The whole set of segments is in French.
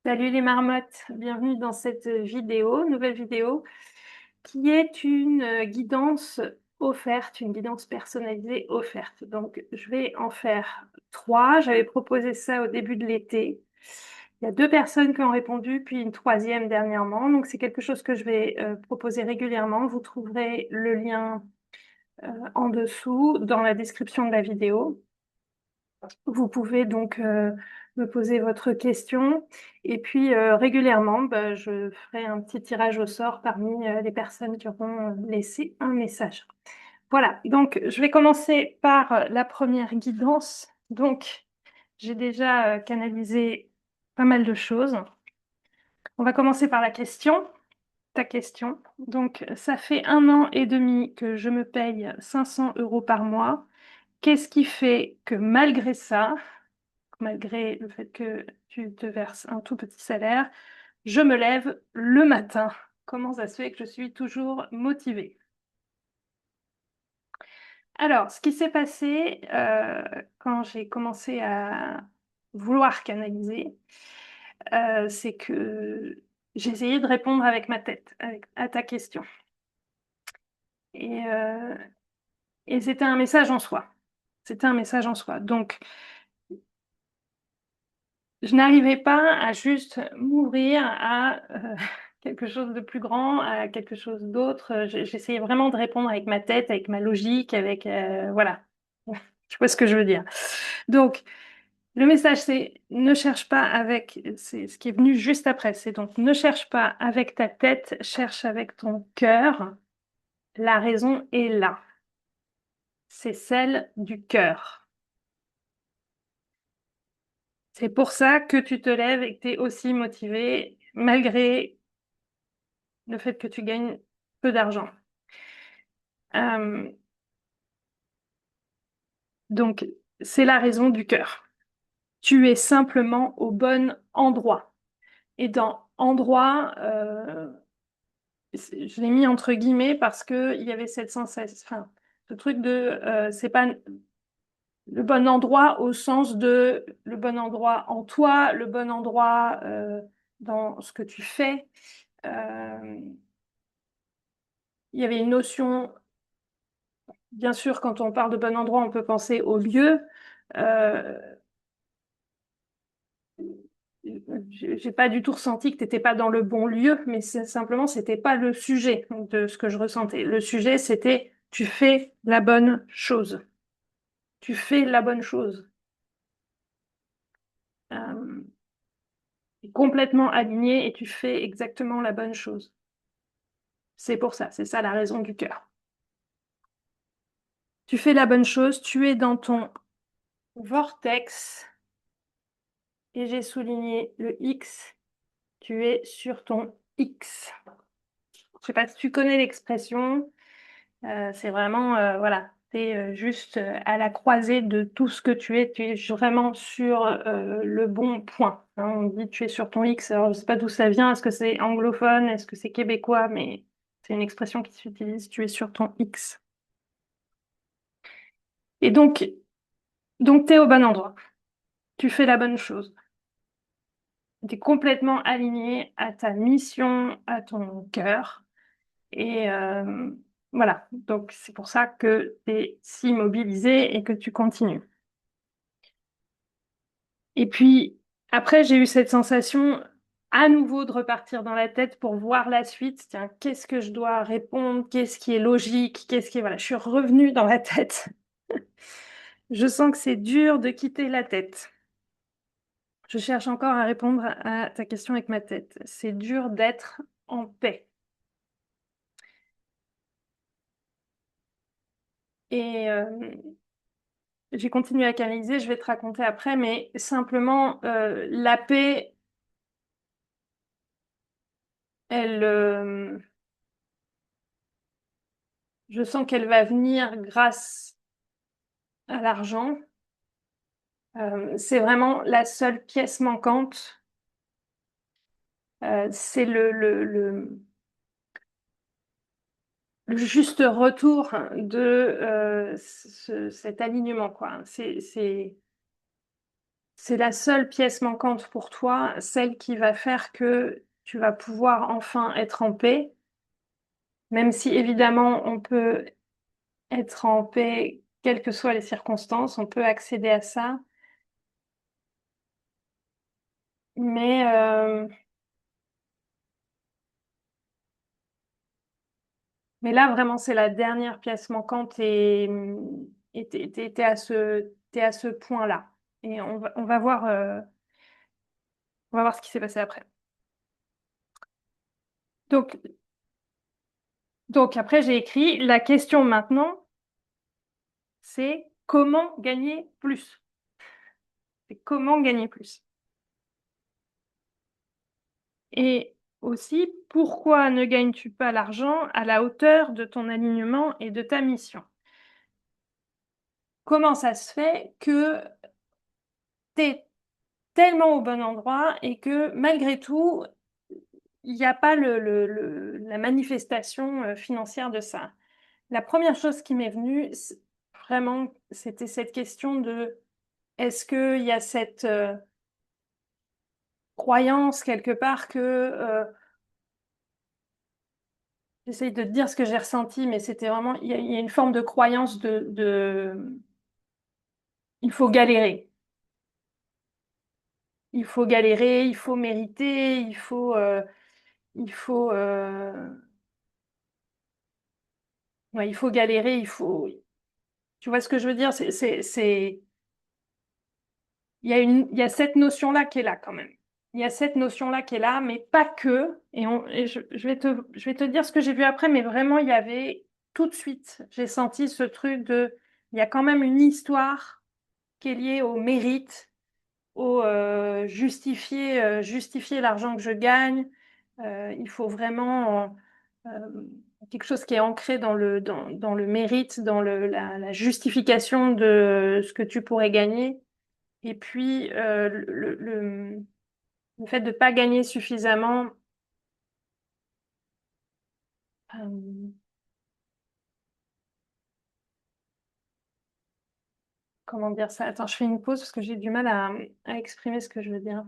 Salut les marmottes, bienvenue dans cette nouvelle vidéo, qui est une guidance offerte, une guidance personnalisée offerte. Donc, je vais en faire 3. J'avais proposé ça au début de l'été. Il y a 2 personnes qui ont répondu, puis une troisième dernièrement. Donc, c'est quelque chose que je vais proposer régulièrement. Vous trouverez le lien en dessous dans la description de la vidéo. Vous pouvez donc me poser votre question et puis régulièrement, je ferai un petit tirage au sort parmi les personnes qui auront laissé un message. Voilà, donc je vais commencer par la première guidance. Donc, j'ai déjà canalisé pas mal de choses. On va commencer par la question, ta question. Donc, ça fait 1 an et demi que je me paye 500 € par mois. Qu'est-ce qui fait que malgré ça, malgré le fait que tu te verses un tout petit salaire, je me lève le matin? Comment ça se fait que je suis toujours motivée? Alors, ce qui s'est passé quand j'ai commencé à vouloir canaliser, c'est que j'ai essayé de répondre avec ma tête à ta question. Et, euh, et c'était un message en soi. C'était un message en soi. Donc, je n'arrivais pas à juste m'ouvrir à quelque chose de plus grand, à quelque chose d'autre. J'essayais vraiment de répondre avec ma tête, avec ma logique, avec voilà. Tu vois ce que je veux dire. Donc, le message, c'est ne cherche pas avec, c'est ce qui est venu juste après. C'est donc ne cherche pas avec ta tête, cherche avec ton cœur. La raison est là. C'est celle du cœur. C'est pour ça que tu te lèves et que tu es aussi motivé, malgré le fait que tu gagnes peu d'argent. Euh, donc, c'est la raison du cœur. Tu es simplement au bon endroit. Et dans endroit, je l'ai mis entre guillemets parce qu'il y avait cette sensation, enfin, ce truc de, c'est pas le bon endroit au sens de le bon endroit en toi, le bon endroit dans ce que tu fais. Euh, il y avait une notion. Bien sûr, quand on parle de bon endroit, on peut penser au lieu. Euh, j'ai pas du tout ressenti que tu n'étais pas dans le bon lieu, mais simplement, c'était pas le sujet de ce que je ressentais. Le sujet, c'était tu fais la bonne chose. Tu fais la bonne chose. Euh, complètement aligné et tu fais exactement la bonne chose. C'est pour ça, c'est ça la raison du cœur. Tu fais la bonne chose, tu es dans ton vortex et j'ai souligné le X. Tu es sur ton X. Je sais pas si tu connais l'expression. C'est vraiment, voilà, tu es juste à la croisée de tout ce que tu es vraiment sur le bon point. Hein. On dit tu es sur ton X. Alors, je sais pas d'où ça vient. Est-ce que c'est anglophone? Est-ce que c'est québécois? Mais c'est une expression qui s'utilise. Tu es sur ton X. Et donc tu es au bon endroit. Tu fais la bonne chose. Tu es complètement aligné à ta mission, à ton cœur. Et voilà, donc c'est pour ça que tu es si mobilisé et que tu continues. Et puis après, j'ai eu cette sensation à nouveau de repartir dans la tête pour voir la suite. Tiens, qu'est-ce que je dois répondre? Qu'est-ce qui est logique? Qu'est-ce qui est... Voilà, je suis revenue dans la tête. Je sens que c'est dur de quitter la tête. Je cherche encore à répondre à ta question avec ma tête. C'est dur d'être en paix. Et j'ai continué à canaliser, je vais te raconter après, mais simplement, la paix, elle, je sens qu'elle va venir grâce à l'argent. C'est vraiment la seule pièce manquante. C'est le juste retour de cet alignement, quoi. C'est la seule pièce manquante pour toi, celle qui va faire que tu vas pouvoir enfin être en paix, même si évidemment on peut être en paix quelles que soient les circonstances, on peut accéder à ça, mais, mais là vraiment c'est la dernière pièce manquante et t'es à ce point-là. Et on va voir ce qui s'est passé après. Donc, donc après j'ai écrit, la question maintenant, c'est comment gagner plus? C'est comment gagner plus. Et aussi, pourquoi ne gagnes-tu pas l'argent à la hauteur de ton alignement et de ta mission? Comment ça se fait que tu es tellement au bon endroit et que malgré tout, il n'y a pas la manifestation financière de ça? La première chose qui m'est venue, vraiment, c'était cette question de est-ce qu'il y a cette croyance quelque part que j'essaye de te dire ce que j'ai ressenti, mais c'était vraiment, il y a une forme de croyance il faut galérer. Il faut galérer, il faut mériter, il faut, ouais, il faut galérer, tu vois ce que je veux dire? Il y a cette notion-là qui est là quand même. Il y a cette notion-là qui est là, mais pas que. Et je vais te dire ce que j'ai vu après, mais vraiment, il y avait tout de suite, j'ai senti ce truc il y a quand même une histoire qui est liée au mérite, au justifier l'argent que je gagne. Il faut vraiment quelque chose qui est ancré dans le mérite, dans la justification de ce que tu pourrais gagner. Et puis, le fait de ne pas gagner suffisamment, euh, comment dire ça? Attends, je fais une pause parce que j'ai du mal à exprimer ce que je veux dire.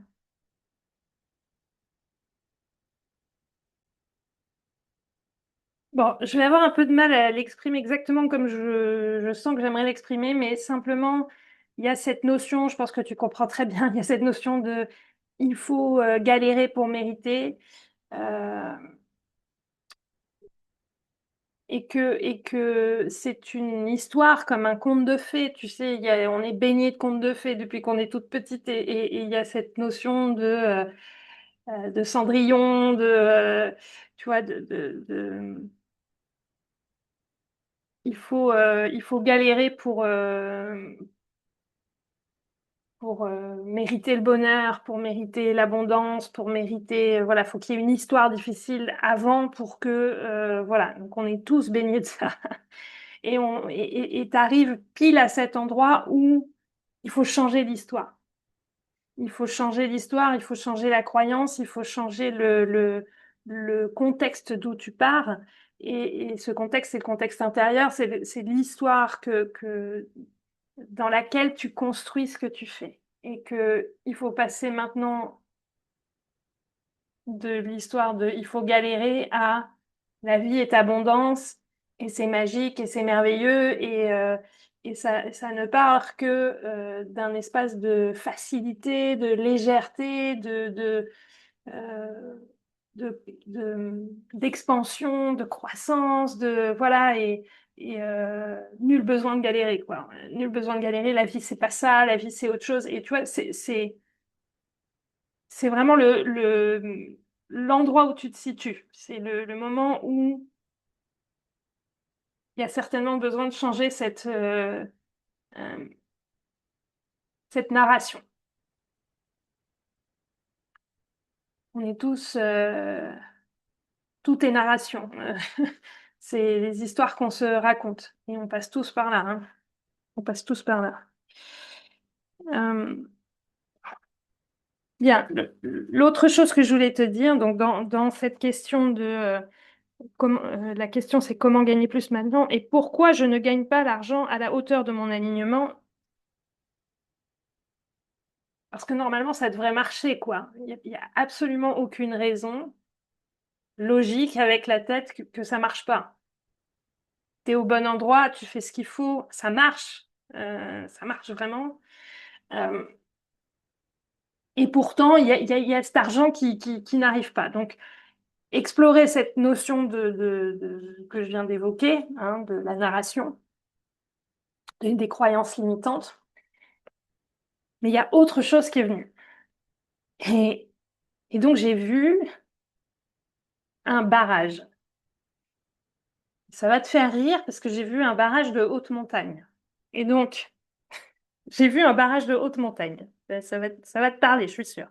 Bon, je vais avoir un peu de mal à l'exprimer exactement comme je sens que j'aimerais l'exprimer, mais simplement, il y a cette notion, je pense que tu comprends très bien, il y a cette notion de il faut galérer pour mériter. euh, et que c'est une histoire comme un conte de fées. Tu sais, on est baigné de contes de fées depuis qu'on est toute petite et il y a cette notion de Cendrillon, tu vois, il faut galérer pour mériter le bonheur, pour mériter l'abondance, pour mériter, voilà, faut qu'il y ait une histoire difficile avant pour que, voilà, donc on est tous baignés de ça. Et t'arrives pile à cet endroit où il faut changer l'histoire. Il faut changer l'histoire, il faut changer la croyance, il faut changer le contexte d'où tu pars. Et ce contexte, c'est le contexte intérieur, c'est l'histoire dans laquelle tu construis ce que tu fais. Et que il faut passer maintenant de l'histoire de il faut galérer à la vie est abondance et c'est magique et c'est merveilleux et ça ne part que d'un espace de facilité, de légèreté, euh, d'expansion, de croissance, de voilà et nul besoin de galérer quoi. Nul besoin de galérer. La vie c'est pas ça, la vie c'est autre chose. Et tu vois c'est vraiment l'endroit où tu te situes. C'est le moment où il y a certainement besoin de changer euh, cette narration. On est tous, tout est narration. C'est les histoires qu'on se raconte et on passe tous par là, hein. On passe tous par là. Euh, Bien, l'autre chose que je voulais te dire, donc dans cette question la question c'est comment gagner plus maintenant et pourquoi je ne gagne pas l'argent à la hauteur de mon alignement. Parce que normalement, ça devrait marcher, quoi. Il y a absolument aucune raison logique avec la tête que ça marche pas. Tu es au bon endroit, tu fais ce qu'il faut, ça marche vraiment. Euh, et pourtant, il y a cet argent qui n'arrive pas. Donc, explorer cette notion que je viens d'évoquer, hein, de la narration, des croyances limitantes. Mais il y a autre chose qui est venue. Et, et donc, j'ai vu un barrage. Ça va te faire rire parce que j'ai vu un barrage de haute montagne. Et donc, j'ai vu un barrage de haute montagne. Ça va te parler, je suis sûre.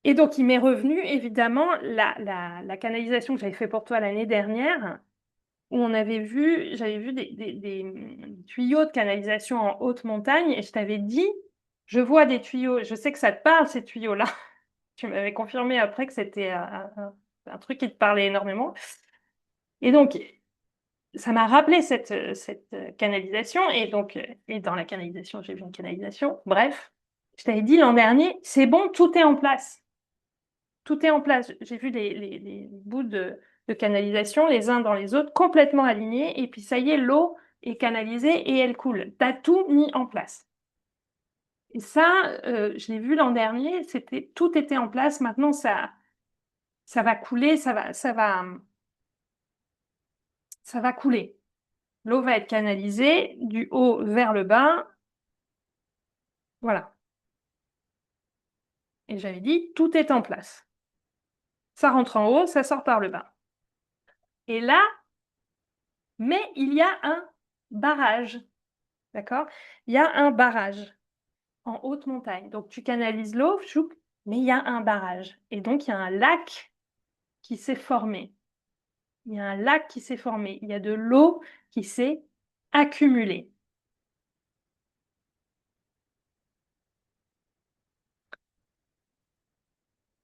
Et donc, il m'est revenu, évidemment, la canalisation que j'avais fait pour toi l'année dernière, où j'avais vu des tuyaux de canalisation en haute montagne, et je t'avais dit, je vois des tuyaux, je sais que ça te parle, ces tuyaux-là. Tu m'avais confirmé après que c'était un truc qui te parlait énormément. Et donc, ça m'a rappelé cette canalisation, et donc, et dans la canalisation, j'ai vu une canalisation. Bref, je t'avais dit l'an dernier, c'est bon, tout est en place. Tout est en place. J'ai vu les bouts de canalisation, les uns dans les autres, complètement alignés. Et puis ça y est, l'eau est canalisée et elle coule. Tu as tout mis en place. Et ça, je l'ai vu l'an dernier, tout était en place. Maintenant, ça va couler, ça va couler. L'eau va être canalisée du haut vers le bas. Voilà. Et j'avais dit, tout est en place. Ça rentre en haut, ça sort par le bas. Et là, mais il y a un barrage. D'accord? Il y a un barrage en haute montagne. Donc tu canalises l'eau, choup, mais il y a un barrage. Et donc il y a un lac qui s'est formé. Il y a un lac qui s'est formé. Il y a de l'eau qui s'est accumulée.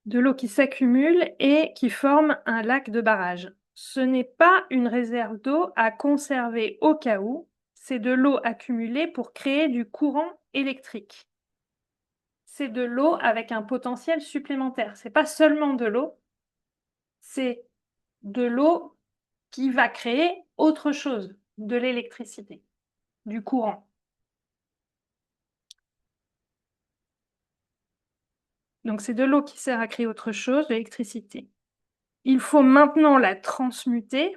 De l'eau qui s'accumule et qui forme un lac de barrage. Ce n'est pas une réserve d'eau à conserver au cas où, c'est de l'eau accumulée pour créer du courant électrique. C'est de l'eau avec un potentiel supplémentaire. C'est pas seulement de l'eau, c'est de l'eau qui va créer autre chose, de l'électricité, du courant. Donc c'est de l'eau qui sert à créer autre chose, de l'électricité. Il faut maintenant la transmuter,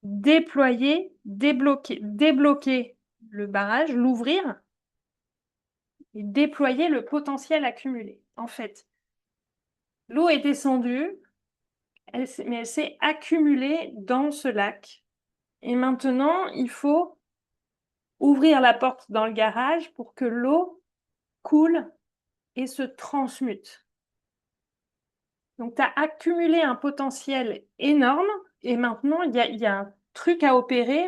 déployer, débloquer le barrage, l'ouvrir et déployer le potentiel accumulé. En fait, l'eau est descendue, mais elle s'est accumulée dans ce lac. Et maintenant, il faut ouvrir la porte dans le garage pour que l'eau coule et se transmute. Donc, tu as accumulé un potentiel énorme et maintenant, il y a un truc à opérer.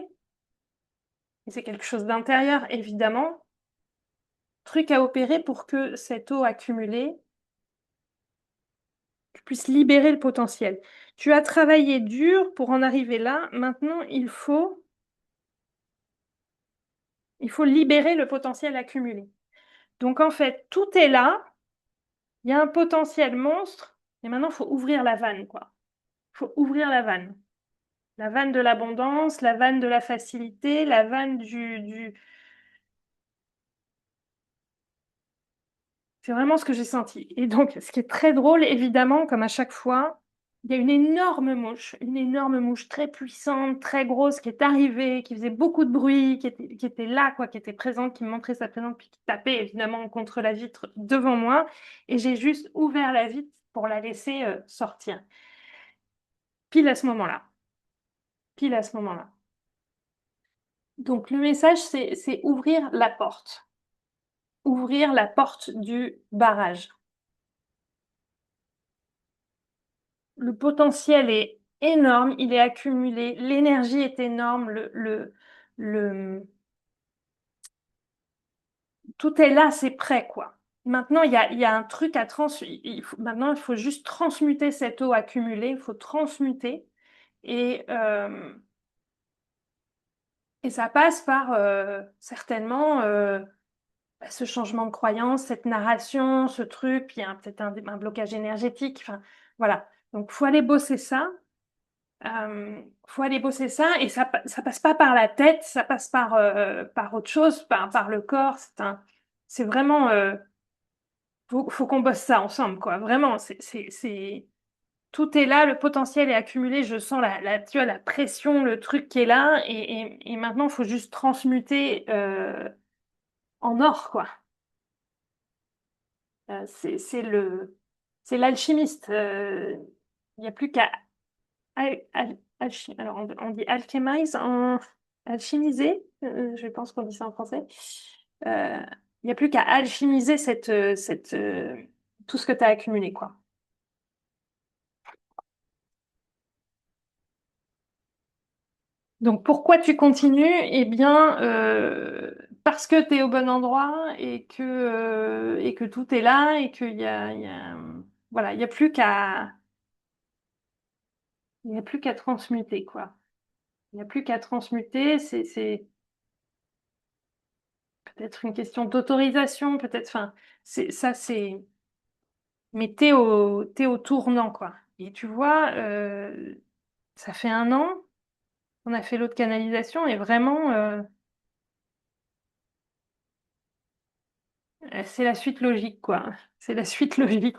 Et c'est quelque chose d'intérieur, évidemment. Truc à opérer pour que cette eau accumulée, tu puisses libérer le potentiel. Tu as travaillé dur pour en arriver là. Maintenant, il faut libérer le potentiel accumulé. Donc, en fait, tout est là. Il y a un potentiel monstre. Et maintenant, il faut ouvrir la vanne, quoi. Il faut ouvrir la vanne. La vanne de l'abondance, la vanne de la facilité, la vanne du... C'est vraiment ce que j'ai senti. Et donc, ce qui est très drôle, évidemment, comme à chaque fois, il y a une énorme mouche très puissante, très grosse, qui est arrivée, qui faisait beaucoup de bruit, qui était là, quoi, qui était présente, qui me montrait sa présence, puis qui tapait évidemment contre la vitre devant moi. Et j'ai juste ouvert la vitre pour la laisser sortir. Pile à ce moment-là. Pile à ce moment-là. Donc, le message, c'est ouvrir la porte. Ouvrir la porte du barrage. Le potentiel est énorme, il est accumulé, l'énergie est énorme, tout est là, c'est prêt, quoi. Maintenant, il y a un truc à maintenant, il faut juste transmuter cette eau accumulée, il faut transmuter. Et, euh, et ça passe par certainement ce changement de croyance, cette narration, ce truc, puis il y a peut-être un blocage énergétique. Enfin, voilà. Donc, faut aller bosser ça. Faut aller bosser ça et ça passe pas par la tête, ça passe par autre chose, par le corps. C'est vraiment, faut qu'on bosse ça ensemble, quoi. Vraiment, tout est là, le potentiel est accumulé. Je sens tu vois, la pression, le truc qui est là, et maintenant, il faut juste transmuter en or, quoi. C'est l'alchimiste. Il n'y a plus qu'à alors on dit alchemize en alchimiser, je pense qu'on dit ça en français. Euh, Il n'y a plus qu'à alchimiser tout ce que tu as accumulé, quoi. Donc pourquoi tu continues? Eh bien, parce que tu es au bon endroit et que tout est là et voilà, il y a plus qu'à transmuter, quoi. Il n'y a plus qu'à transmuter, c'est peut-être une question d'autorisation, peut-être, enfin, c'est, mais t'es au tournant, quoi. Et tu vois, ça fait un an, on a fait l'autre canalisation et vraiment, c'est la suite logique, quoi. C'est la suite logique.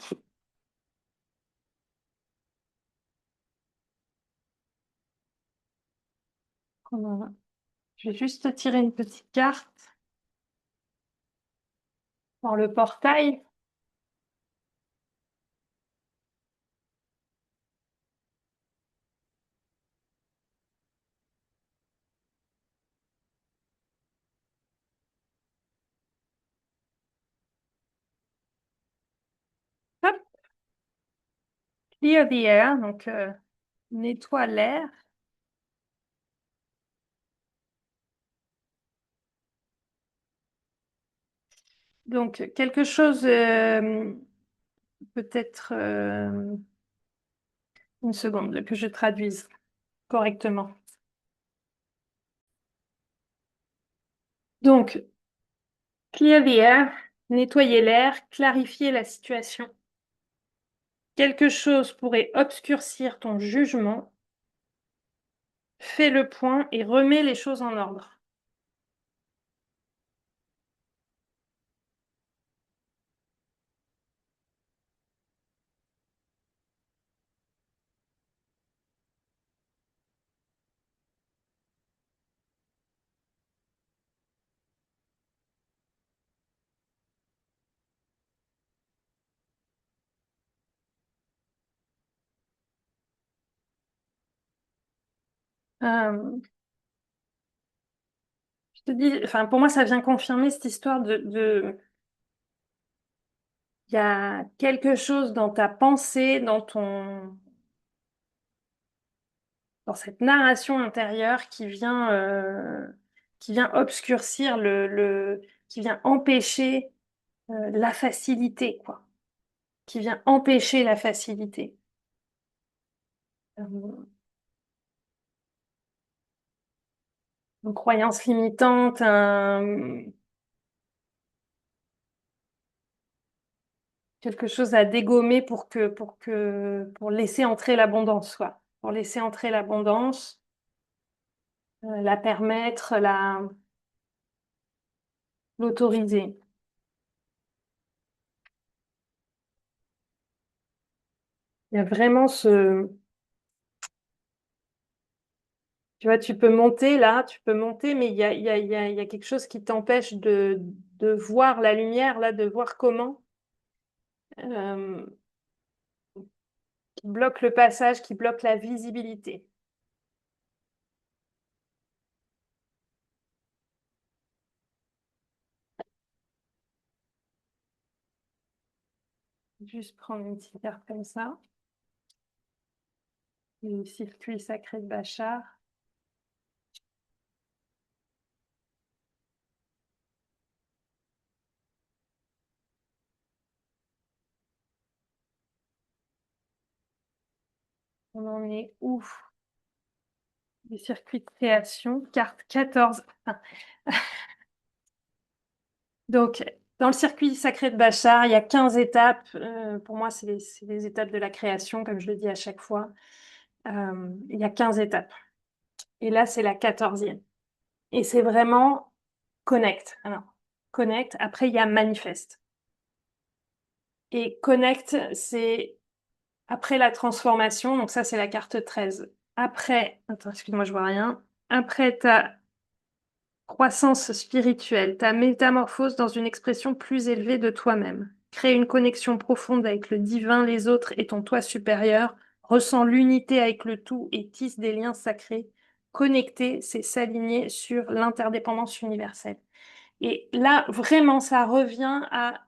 Voilà. Je vais juste tirer une petite carte dans le portail. Hop, clear the air, donc nettoie l'air. Donc quelque chose, peut-être une seconde, que je traduise correctement. Donc, clear the air, nettoyer l'air, clarifier la situation. Quelque chose pourrait obscurcir ton jugement. Fais le point et remets les choses en ordre. Euh, je te dis, enfin, pour moi, ça vient confirmer cette histoire il y a quelque chose dans ta pensée, dans cette narration intérieure qui vient obscurcir qui vient empêcher la facilité, quoi. Qui vient empêcher la facilité. Euh, une croyance limitante, quelque chose à dégommer pour laisser entrer l'abondance, quoi. Pour laisser entrer l'abondance, la permettre, l'autoriser. Il y a vraiment tu vois, tu peux monter là, tu peux monter, mais il y a quelque chose qui t'empêche de voir la lumière, là, de voir comment, euh, qui bloque le passage, qui bloque la visibilité. Juste prendre une petite carte comme ça. Le circuit sacré de Bachar. On en est où? Les circuits de création, carte 14. Enfin, Donc, dans le circuit sacré de Bachar, il y a 15 étapes. Pour moi, c'est les étapes de la création, comme je le dis à chaque fois. Il y a 15 étapes. Et là, c'est la 14e. Et c'est vraiment connect. Alors, connect. Après, il y a manifeste. Et connect, c'est après la transformation. Donc ça, c'est la carte 13. Après, attends, excuse-moi, je vois rien. Après ta croissance spirituelle, ta métamorphose dans une expression plus élevée de toi-même. Crée une connexion profonde avec le divin, les autres et ton toi supérieur. Ressens l'unité avec le tout et tisse des liens sacrés. Connecter, c'est s'aligner sur l'interdépendance universelle. Et là, vraiment, ça revient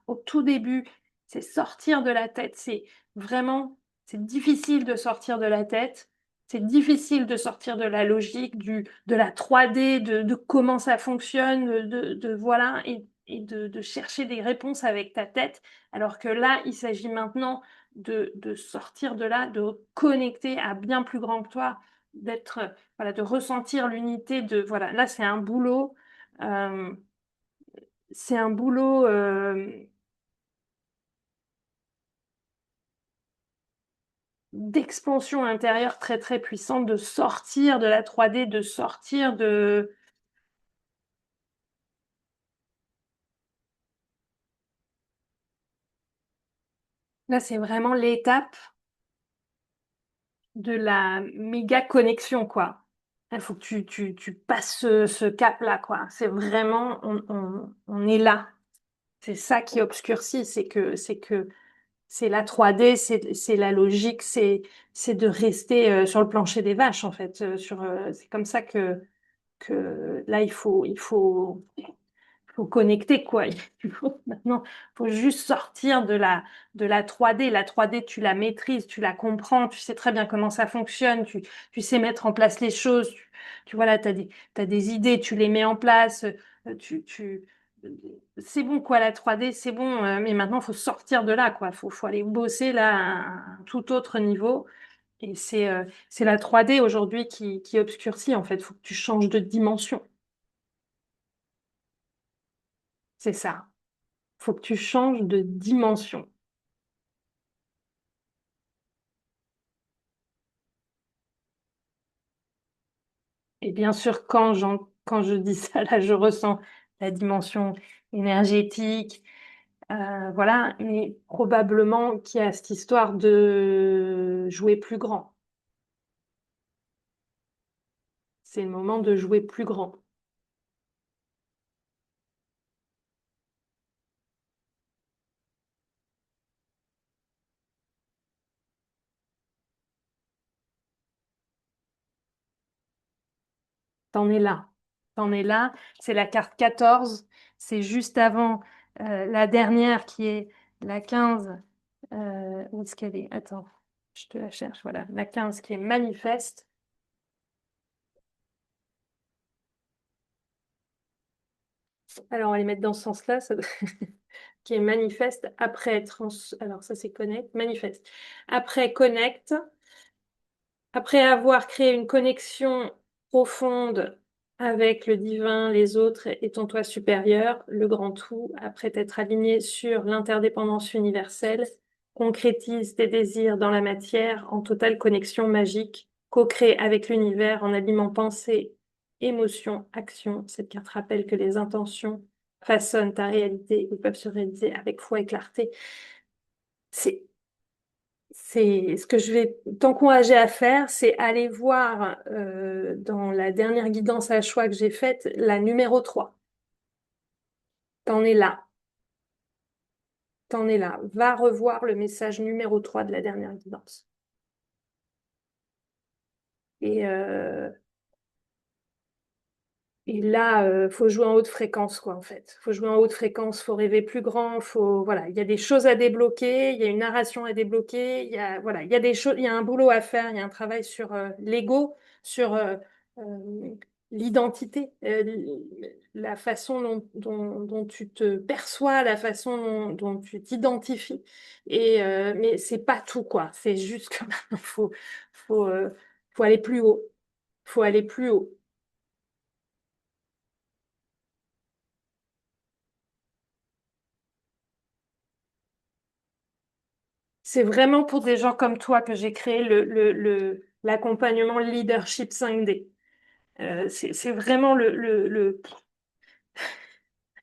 au tout début. C'est sortir de la tête. C'est vraiment, c'est difficile de sortir de la tête. C'est difficile de sortir de la logique, de la 3D, de comment ça fonctionne, voilà, et de chercher des réponses avec ta tête. Alors que là, il s'agit maintenant de sortir de là, de connecter à bien plus grand que toi, d'être, voilà, de ressentir l'unité de, voilà, là, euh, c'est un boulot d'expansion intérieure très très puissante, de sortir de la 3D, de sortir de... Là, c'est vraiment l'étape de la méga connexion, quoi. Il faut que tu passes ce cap-là, quoi. C'est vraiment, on est là. C'est ça qui obscurcit, c'est la 3D, c'est la logique, c'est de rester sur le plancher des vaches, en fait. C'est comme ça que là, il faut connecter, quoi. Maintenant, il faut juste sortir de la 3D. La 3D, tu la maîtrises, tu la comprends, tu sais très bien comment ça fonctionne, tu sais mettre en place les choses. Vois, là, t'as des idées, tu les mets en place. C'est bon, quoi, la 3D, c'est bon. Mais maintenant, il faut sortir de là, quoi. Faut aller bosser, là, à un tout autre niveau. Et c'est la 3D aujourd'hui qui obscurcit, en fait. Il faut que tu changes de dimension. C'est ça. Faut que tu changes de dimension. Et bien sûr, quand je dis ça, là, je ressens la dimension énergétique, voilà, mais probablement qu'il y a cette histoire de jouer plus grand. C'est le moment de jouer plus grand. T'en es là. T'en es là. C'est la carte 14. C'est juste avant la dernière qui est la 15. Où est-ce qu'elle est? Attends, je te la cherche. Voilà, la 15 qui est manifeste. Alors, on va les mettre dans ce sens-là, qui est manifeste après Alors, ça, c'est connect, manifeste. Après connect, après avoir créé une connexion profonde avec le divin, les autres et ton toi supérieur, le grand tout, après t'être aligné sur l'interdépendance universelle, concrétise tes désirs dans la matière en totale connexion magique, co-crée avec l'univers en alliant pensée, émotion, action. Cette carte rappelle que les intentions façonnent ta réalité et peuvent se réaliser avec foi et clarté. C'est c'est ce que je vais t'encourager à faire, c'est aller voir dans la dernière guidance à choix que j'ai faite, la numéro 3. T'en es là, t'en es là. Va revoir le message numéro 3 de la dernière guidance. Et, Et là, faut jouer en haute fréquence, quoi, en fait. Faut jouer en haute fréquence, faut rêver plus grand, voilà, il y a des choses à débloquer, il y a une narration à débloquer, voilà, il y a des choses, il y a un boulot à faire, il y a un travail sur l'ego, sur l'identité, la façon dont tu te perçois, la façon dont tu t'identifies. Mais c'est pas tout, quoi. C'est juste que maintenant, faut, euh, faut aller plus haut. Faut aller plus haut. C'est vraiment pour des gens comme toi que j'ai créé l'accompagnement Leadership 5D. C'est vraiment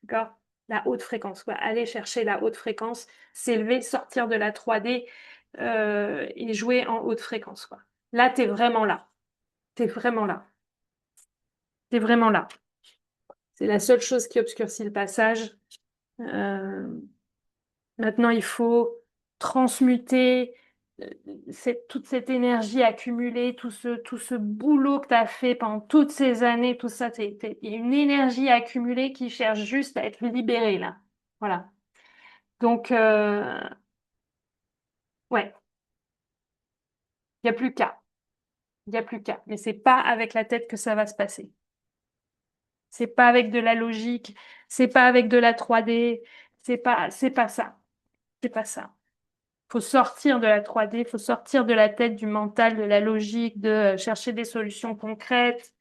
d'accord, la haute fréquence, quoi. Aller chercher la haute fréquence, s'élever, sortir de la 3D et jouer en haute fréquence, quoi. Là, tu es vraiment là. Tu es vraiment là. Tu es vraiment là. C'est la seule chose qui obscurcit le passage. Euh, Maintenant, il faut transmuter toute cette énergie accumulée, tout ce boulot que tu as fait pendant toutes ces années, tout ça, il y a une énergie accumulée qui cherche juste à être libérée, là. Voilà. Donc, ouais, il n'y a plus qu'à. Il n'y a plus qu'à. Mais c'est pas avec la tête que ça va se passer. C'est pas avec de la logique, c'est pas avec de la 3D, c'est pas ça. C'est pas ça. Faut sortir de la 3D, faut sortir de la tête, du mental, de la logique, de chercher des solutions concrètes.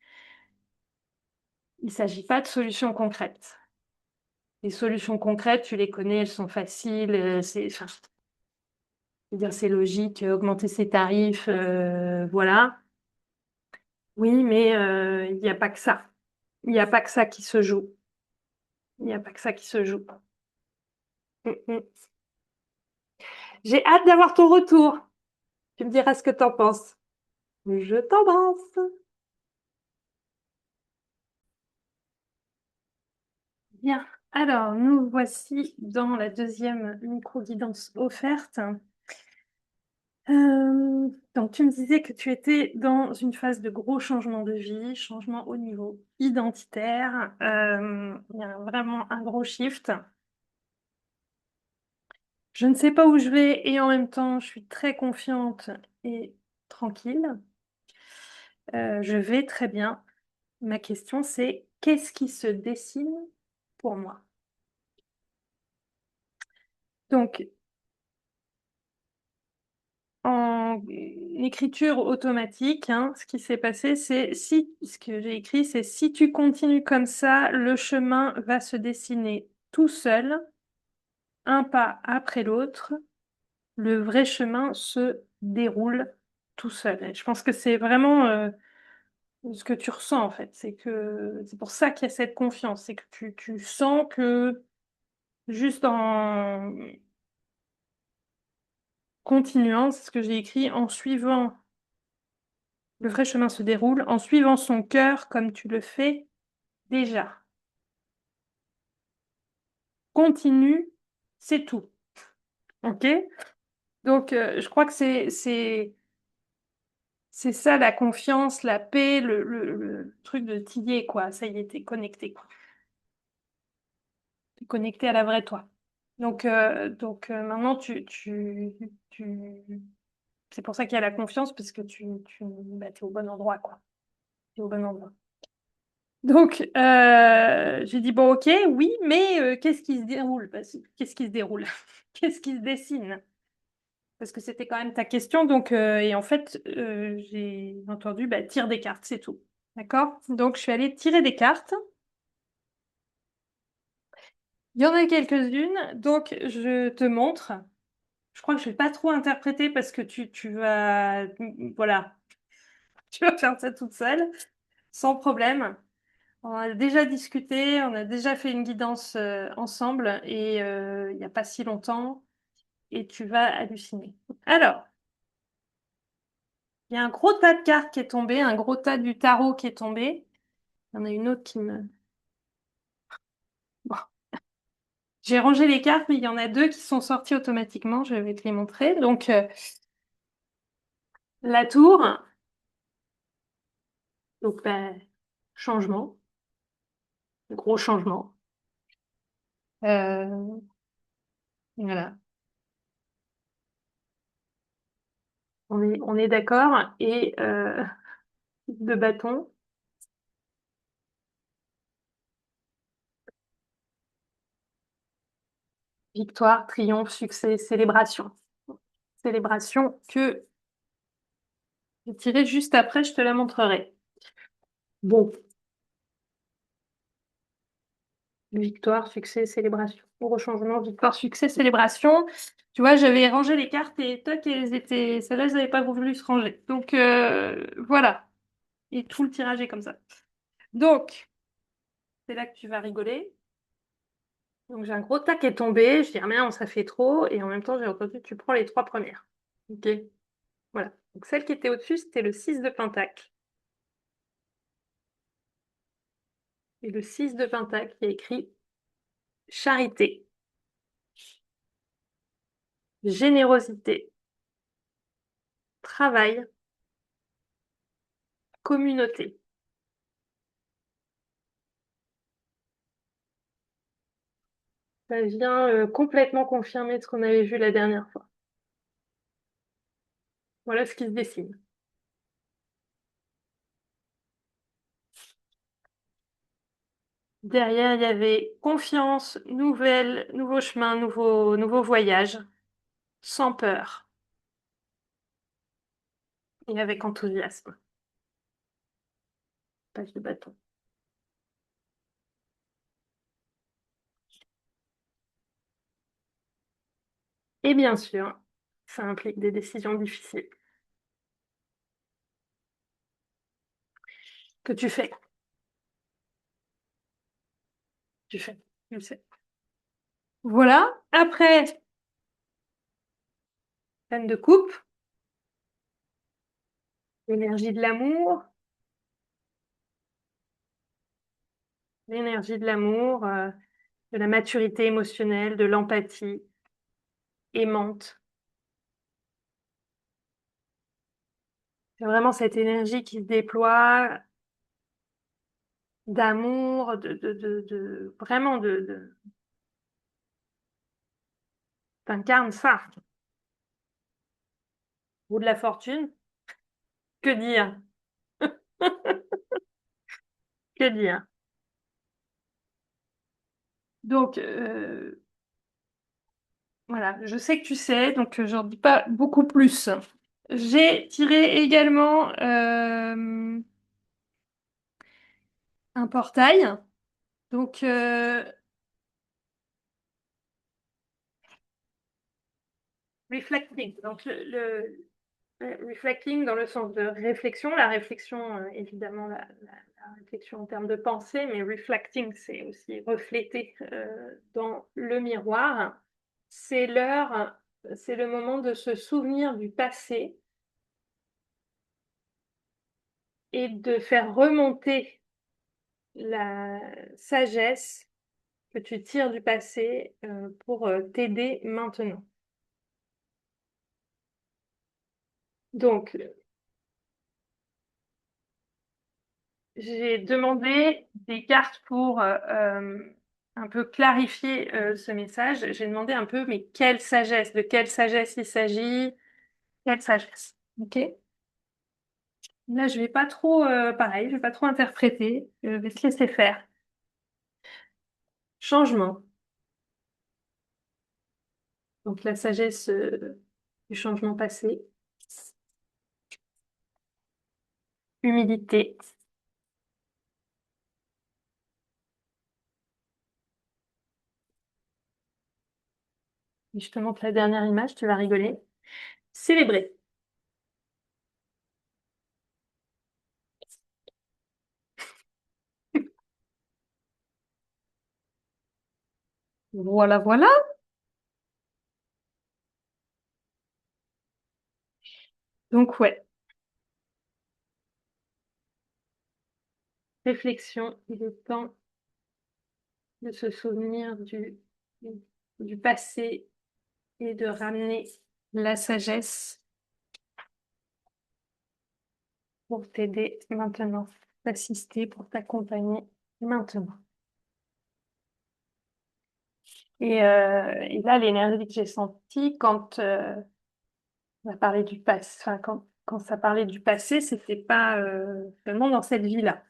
Il ne s'agit pas de solutions concrètes. Les solutions concrètes, tu les connais, elles sont faciles, enfin, je veux dire, c'est logique, augmenter ses tarifs, voilà. Oui, mais il n'y a pas que ça. Il n'y a pas que ça qui se joue. Il n'y a pas que ça qui se joue. Mm, mm. J'ai hâte d'avoir ton retour. Tu me diras ce que tu en penses. Je t'embrasse. Bien, alors nous voici dans la deuxième micro-guidance offerte. Donc tu me disais que tu étais dans une phase de gros changement de vie, changement au niveau identitaire. Il y a vraiment un gros shift. Je ne sais pas où je vais et en même temps je suis très confiante et tranquille. Je vais très bien. Ma question c'est qu'est-ce qui se dessine pour moi? Donc en écriture automatique, hein, ce qui s'est passé, c'est si ce que j'ai écrit, c'est si tu continues comme ça, le chemin va se dessiner tout seul, un pas après l'autre. Le vrai chemin se déroule tout seul. Et je pense que c'est vraiment ce que tu ressens en fait. C'est que c'est pour ça qu'il y a cette confiance. C'est que tu sens que juste en continuant, c'est ce que j'ai écrit, en suivant le vrai chemin se déroule en suivant son cœur comme tu le fais déjà. Continue, c'est tout. OK? Donc, je crois que c'est ça la confiance, la paix, le truc de t'y quoi. Ça y est, t'es connecté, quoi. T'es connecté à la vraie toi. Donc, maintenant, c'est pour ça qu'il y a la confiance, parce que bah, t'es au bon endroit, quoi. T'es au bon endroit. Donc, j'ai dit, bon, ok, oui, mais qu'est-ce qui se déroule? Qu'est-ce qui se déroule? Qu'est-ce qui se dessine? Parce que c'était quand même ta question. Donc, et en fait, j'ai entendu, bah, tire des cartes, c'est tout. D'accord? Donc, je suis allée tirer des cartes. Il y en a quelques-unes. Donc, je te montre. Je crois que je ne vais pas trop interpréter parce que tu vas, voilà, tu vas faire ça toute seule, sans problème. On a déjà discuté, on a déjà fait une guidance ensemble et il n'y a pas si longtemps et tu vas halluciner. Alors, il y a un gros tas de cartes qui est tombé, un gros tas du tarot qui est tombé. Il y en a une autre qui me... Bon. J'ai rangé les cartes, mais il y en a deux qui sont sorties automatiquement. Je vais te les montrer. Donc, la tour, donc bah, changement, gros changement. Euh, voilà, on est d'accord. Et de bâton, victoire, triomphe, succès, célébration. Célébration que j'ai tirée juste après, je te la montrerai. Bon, victoire, succès, célébration. Gros changement, victoire, succès, célébration. Tu vois, j'avais rangé les cartes et toc, celles-là, elles n'avaient pas voulu se ranger. Donc, voilà. Et tout le tirage est comme ça. Donc, c'est là que tu vas rigoler. Donc, j'ai un gros tac qui est tombé. Je dis, ah merde, ça fait trop. Et en même temps, j'ai entendu, tu prends les trois premières. Ok. Voilà. Donc, celle qui était au-dessus, c'était le 6 de Pentacle. Et le 6 de Pentacle, il y a écrit charité, générosité, travail, communauté. Ça vient complètement confirmer ce qu'on avait vu la dernière fois. Voilà ce qui se dessine. Derrière, il y avait confiance, nouvelle, nouveau chemin, nouveau voyage, sans peur et avec enthousiasme. Page de bâton. Et bien sûr, ça implique des décisions difficiles que tu fais. Tu fais, tu le sais. Voilà. Après, peine de coupe, l'énergie de l'amour, de la maturité émotionnelle, de l'empathie aimante. C'est vraiment cette énergie qui se déploie d'amour, vraiment t'incarnes ça. Ou de la fortune, que dire? Que dire? Donc, voilà, je sais que tu sais, donc j'en dis pas beaucoup plus. J'ai tiré également un portail. Donc, reflecting. Donc, reflecting dans le sens de réflexion. La réflexion, évidemment, la réflexion en termes de pensée, mais reflecting, c'est aussi refléter dans le miroir. C'est l'heure, c'est le moment de se souvenir du passé et de faire remonter la sagesse que tu tires du passé pour t'aider maintenant. Donc, j'ai demandé des cartes pour un peu clarifier ce message. J'ai demandé un peu, mais quelle sagesse, de quelle sagesse il s'agit, quelle sagesse. Ok? Là, je vais pas trop, pareil, je vais pas trop interpréter. Je vais te laisser faire. Changement. Donc la sagesse du changement passé. Humilité. Et je te montre la dernière image, tu vas rigoler. Célébrer. Voilà, voilà. Donc ouais, réflexion, il est temps de se souvenir du passé et de ramener la sagesse pour t'aider maintenant, t'assister, pour t'accompagner maintenant. Et là, l'énergie que j'ai sentie quand on a parlé du passé, enfin, quand ça parlait du passé, c'était pas seulement dans cette vie-là.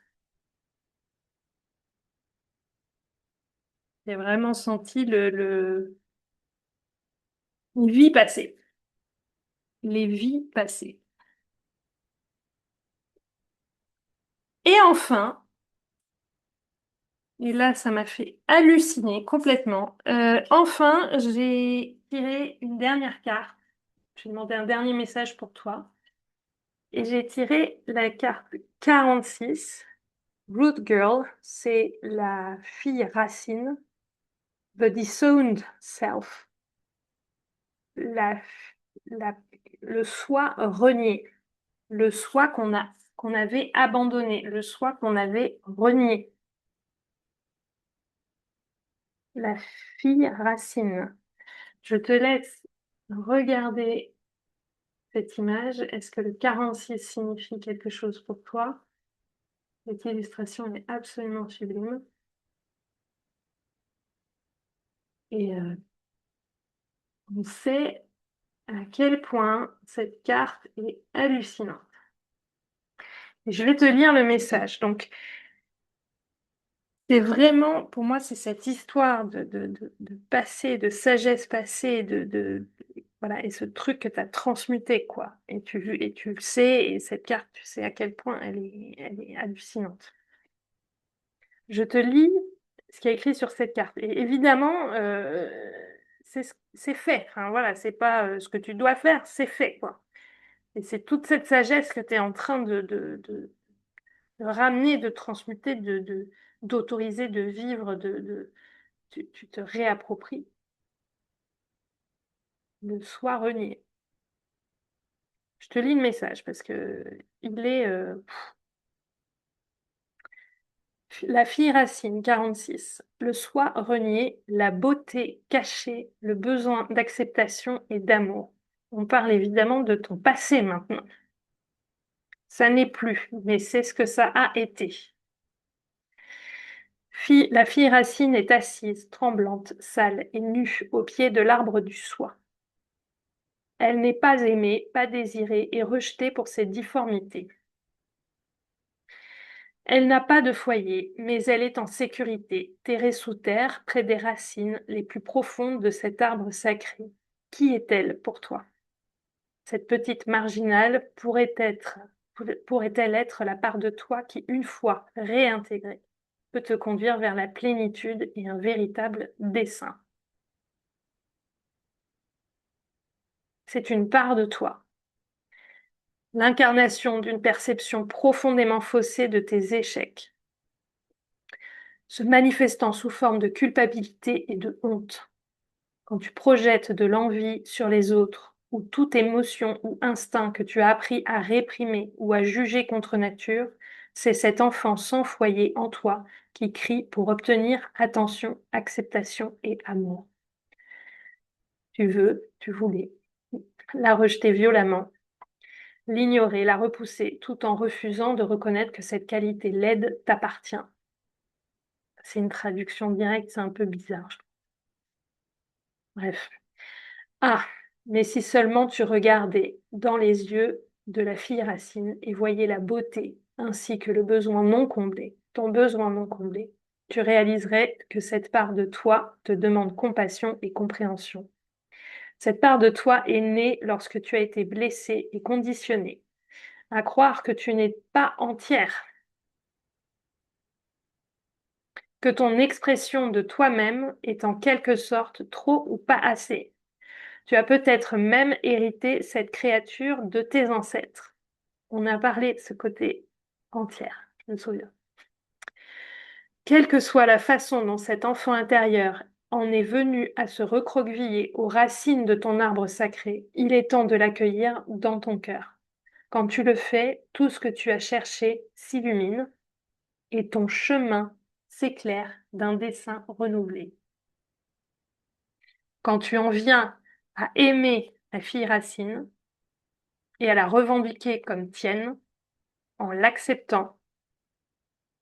J'ai vraiment senti les vies passées. Les vies passées. Et enfin, Et là, ça m'a fait halluciner complètement. Enfin, j'ai tiré une dernière carte. J'ai demandé un dernier message pour toi. Et j'ai tiré la carte 46. Root Girl, c'est la fille racine. The Disowned Self. La, la- le soi renié. Le soi qu'on avait abandonné. Le soi qu'on avait renié. La fille racine. Je te laisse regarder cette image. Est-ce que le 46 signifie quelque chose pour toi? Cette illustration est absolument sublime. Et on sait à quel point cette carte est hallucinante. Et je vais te lire le message. Donc, c'est vraiment, pour moi, c'est cette histoire de passé, de sagesse passée, voilà, et ce truc que tu as transmuté, quoi. Et tu le sais, et cette carte, tu sais à quel point elle est hallucinante. Je te lis ce qui est écrit sur cette carte. Et évidemment, c'est fait. Enfin, voilà, c'est pas ce que tu dois faire, c'est fait, quoi. Et c'est toute cette sagesse que tu es en train de ramener, de transmuter, d'autoriser, de vivre, tu te réappropries le soi renié. Je te lis le message parce que il est la fille racine 46. Le soi renié, la beauté cachée, le besoin d'acceptation et d'amour. On parle évidemment de ton passé maintenant. Ça n'est plus, mais c'est ce que ça a été. La fille racine est assise, tremblante, sale et nue au pied de l'arbre du soi. Elle n'est pas aimée, pas désirée et rejetée pour ses difformités. Elle n'a pas de foyer, mais elle est en sécurité, terrée sous terre, près des racines les plus profondes de cet arbre sacré. Qui est-elle pour toi? Cette petite marginale pourrait-elle être la part de toi qui, une fois réintégrée, peut te conduire vers la plénitude et un véritable dessein? C'est une part de toi, l'incarnation d'une perception profondément faussée de tes échecs, se manifestant sous forme de culpabilité et de honte. Quand tu projettes de l'envie sur les autres, ou toute émotion ou instinct que tu as appris à réprimer ou à juger contre nature, c'est cet enfant sans foyer en toi qui crie pour obtenir attention, acceptation et amour. Tu voulais la rejeter violemment, l'ignorer, la repousser, tout en refusant de reconnaître que cette qualité laide t'appartient. C'est une traduction directe, c'est un peu bizarre. Bref. Ah, mais si seulement tu regardais dans les yeux de la fille racine et voyais la beauté ainsi que le besoin non comblé, ton besoin non comblé, tu réaliserais que cette part de toi te demande compassion et compréhension. Cette part de toi est née lorsque tu as été blessée et conditionnée à croire que tu n'es pas entière, que ton expression de toi-même est en quelque sorte trop ou pas assez. Tu as peut-être même hérité cette créature de tes ancêtres. On a parlé de ce côté entière, je me souviens. Quelle que soit la façon dont cet enfant intérieur en est venu à se recroqueviller aux racines de ton arbre sacré, il est temps de l'accueillir dans ton cœur. Quand tu le fais, tout ce que tu as cherché s'illumine et ton chemin s'éclaire d'un dessein renouvelé. Quand tu en viens à aimer la fille racine et à la revendiquer comme tienne, en l'acceptant,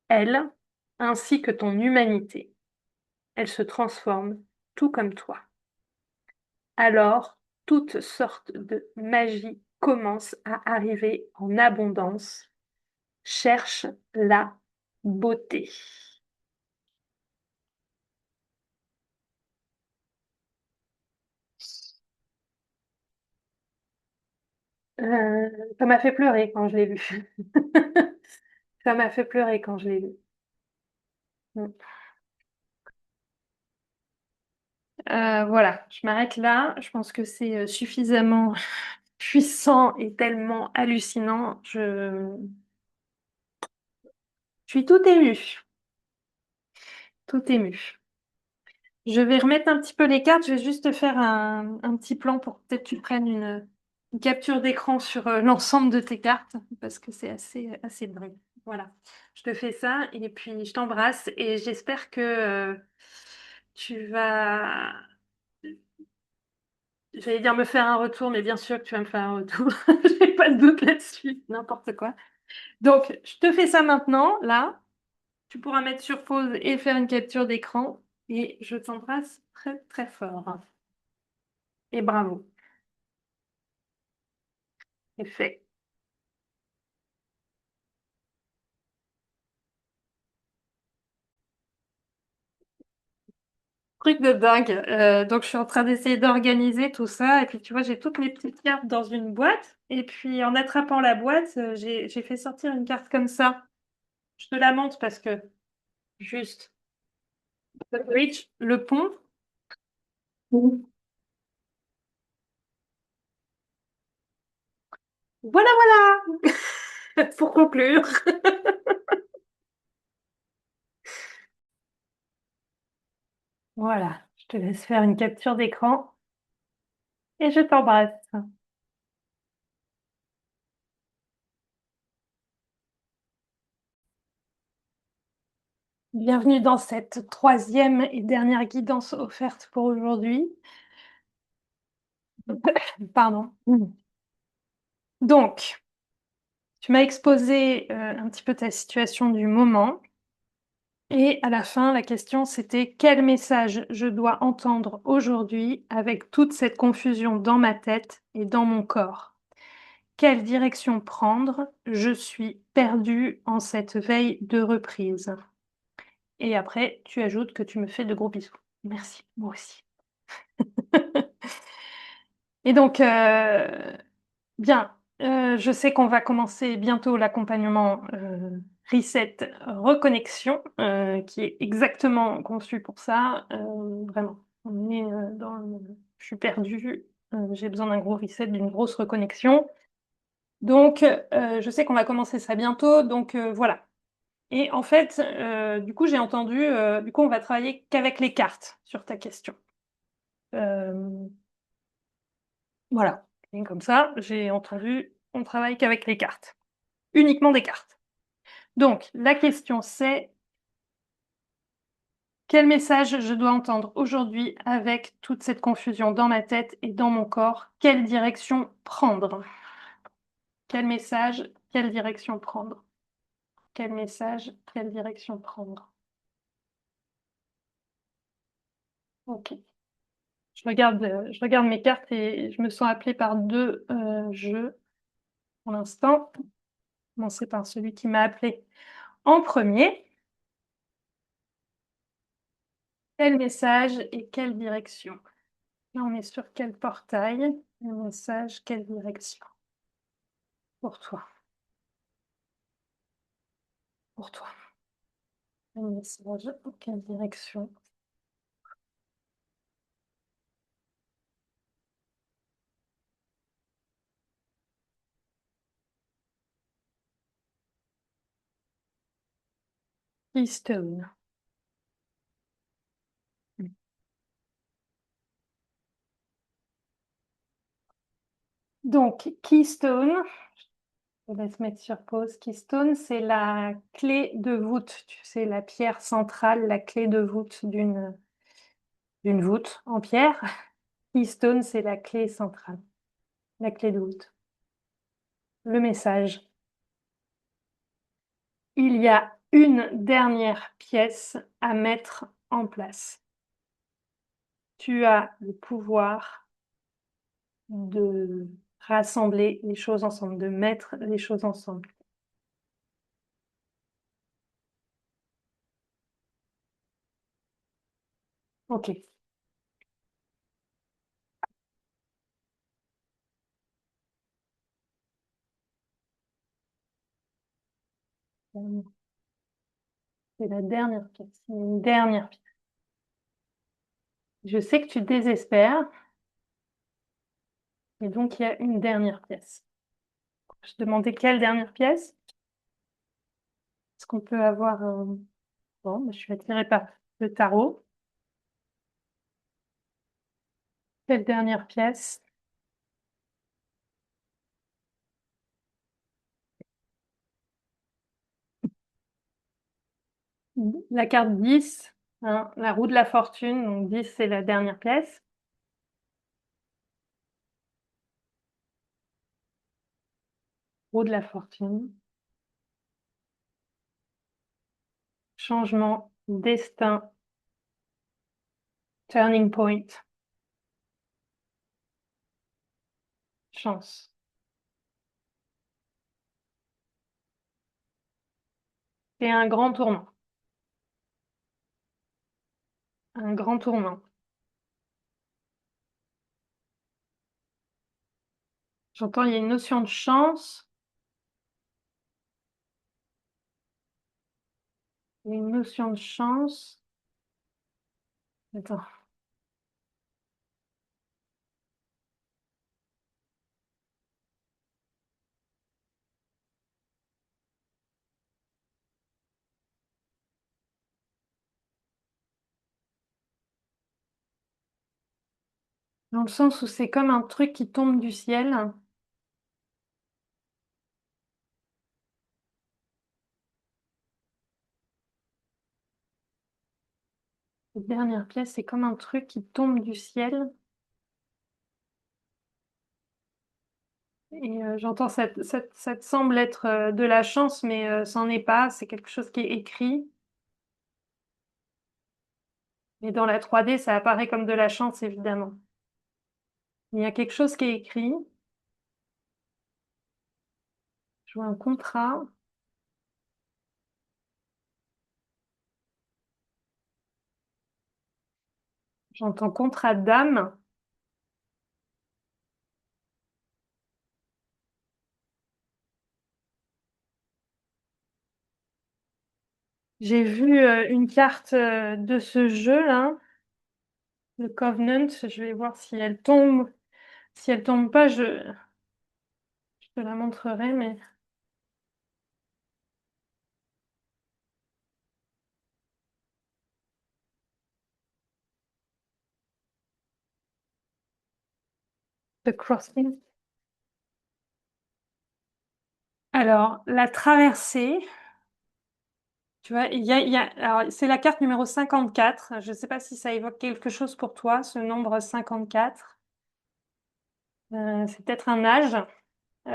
elle, ainsi que ton humanité, elle se transforme tout comme toi. Alors, toutes sortes de magies commencent à arriver en abondance. Cherche la beauté. Euh, Ça m'a fait pleurer quand je l'ai lu. Ça m'a fait pleurer quand je l'ai lu. Mm. Voilà, je m'arrête là. Je pense que c'est suffisamment puissant et tellement hallucinant. Je suis tout émue, tout émue. Je vais remettre un petit peu les cartes. Je vais juste te faire un petit plan pour que peut-être tu prennes une capture d'écran sur l'ensemble de tes cartes parce que c'est assez dingue. Voilà, je te fais ça et puis je t'embrasse et j'espère que tu vas, j'allais dire me faire un retour, mais bien sûr que tu vas me faire un retour. J'ai pas de doute là-dessus, n'importe quoi. Donc, je te fais ça maintenant, là. Tu pourras mettre sur pause et faire une capture d'écran et je t'embrasse très très fort. Et bravo, c'est fait. Truc de dingue. Donc, je suis en train d'essayer d'organiser tout ça. Et puis, tu vois, j'ai toutes mes petites cartes dans une boîte. Et puis, en attrapant la boîte, j'ai fait sortir une carte comme ça. Je te la montre parce que, juste, The Bridge, le pont. Mhm. Voilà, voilà! Pour conclure. Voilà, je te laisse faire une capture d'écran et je t'embrasse. Bienvenue dans cette troisième et dernière guidance offerte pour aujourd'hui. Pardon. Donc, tu m'as exposé un petit peu ta situation du moment. Et à la fin, la question, c'était quel message je dois entendre aujourd'hui avec toute cette confusion dans ma tête et dans mon corps? Quelle direction prendre? Je suis perdue en cette veille de reprise. Et après, tu ajoutes que tu me fais de gros bisous. Merci, moi aussi. Et donc, bien, je sais qu'on va commencer bientôt l'accompagnement Reset Reconnexion, qui est exactement conçu pour ça. Vraiment, on est je suis perdue, j'ai besoin d'un gros reset, d'une grosse reconnexion. Donc, je sais qu'on va commencer ça bientôt, donc voilà. Et en fait, du coup, j'ai entendu, du coup, on va travailler qu'avec les cartes sur ta question. Euh, voilà. Et comme ça, j'ai entendu, on travaille qu'avec les cartes. Uniquement des cartes. Donc, la question c'est, quel message je dois entendre aujourd'hui avec toute cette confusion dans ma tête et dans mon corps? Quelle direction prendre? Quel message, quelle direction prendre? Quel message, quelle direction prendre? Ok. Je regarde mes cartes et je me sens appelée par deux jeux pour l'instant. Commencer par celui qui m'a appelé en premier. Quel message et quelle direction? Là, on est sur quel portail? Quel message, quelle direction? Pour toi, pour toi. Quel message, quelle direction? Keystone. Donc, Keystone, je vais se mettre sur pause. Keystone, c'est la clé de voûte. Tu sais, la pierre centrale, la clé de voûte d'une voûte en pierre. Keystone, c'est la clé centrale, la clé de voûte. Le message. Il y a une dernière pièce à mettre en place. Tu as le pouvoir de rassembler les choses ensemble, de mettre les choses ensemble. Ok. C'est la dernière pièce. Une dernière pièce. Je sais que tu désespères. Et donc, il y a une dernière pièce. Je te demandais quelle dernière pièce? Est-ce qu'on peut avoir un... Bon, je suis attirée par le tarot. Quelle dernière pièce? La carte 10, hein, la roue de la fortune. Donc 10, c'est la dernière pièce. Roue de la fortune. Changement, destin, turning point, chance. C'est un grand tournant. Un grand tournant. J'entends, il y a une notion de chance. Il y a une notion de chance. Attends. Dans le sens où c'est comme un truc qui tombe du ciel. La dernière pièce, c'est comme un truc qui tombe du ciel. Et j'entends, ça te semble être de la chance, mais c'en est pas. C'est quelque chose qui est écrit. Et dans la 3D, ça apparaît comme de la chance, évidemment. Il y a quelque chose qui est écrit. Je vois un contrat. J'entends contrat d'âme. J'ai vu une carte de ce jeu-là, le Covenant. Je vais voir si elle tombe. Si elle tombe pas, je te la montrerai, mais The Crossing. Alors, la traversée, tu vois, alors, c'est la carte numéro 54. Je ne sais pas si ça évoque quelque chose pour toi, ce nombre 54. C'est peut-être un âge. J'ai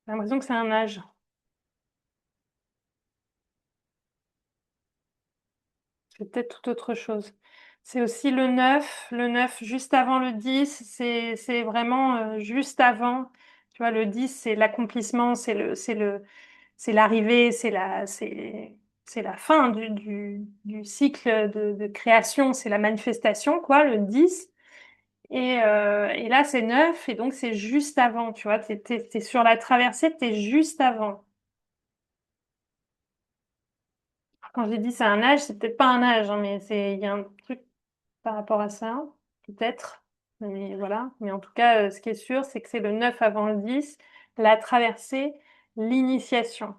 l'impression que c'est un âge. C'est peut-être tout autre chose. C'est aussi le 9. Le 9 juste avant le 10. C'est vraiment juste avant. Tu vois, le 10, c'est l'accomplissement, c'est l'arrivée, c'est la fin du cycle de création, c'est la manifestation, quoi, le 10. Et là, c'est 9, et donc c'est juste avant, tu vois, t'es sur la traversée, t'es juste avant. Quand j'ai dit c'est un âge, c'est peut-être pas un âge, hein, mais il y a un truc par rapport à ça, peut-être. Mais voilà. Mais en tout cas, ce qui est sûr, c'est que c'est le 9 avant le 10, la traversée, l'initiation.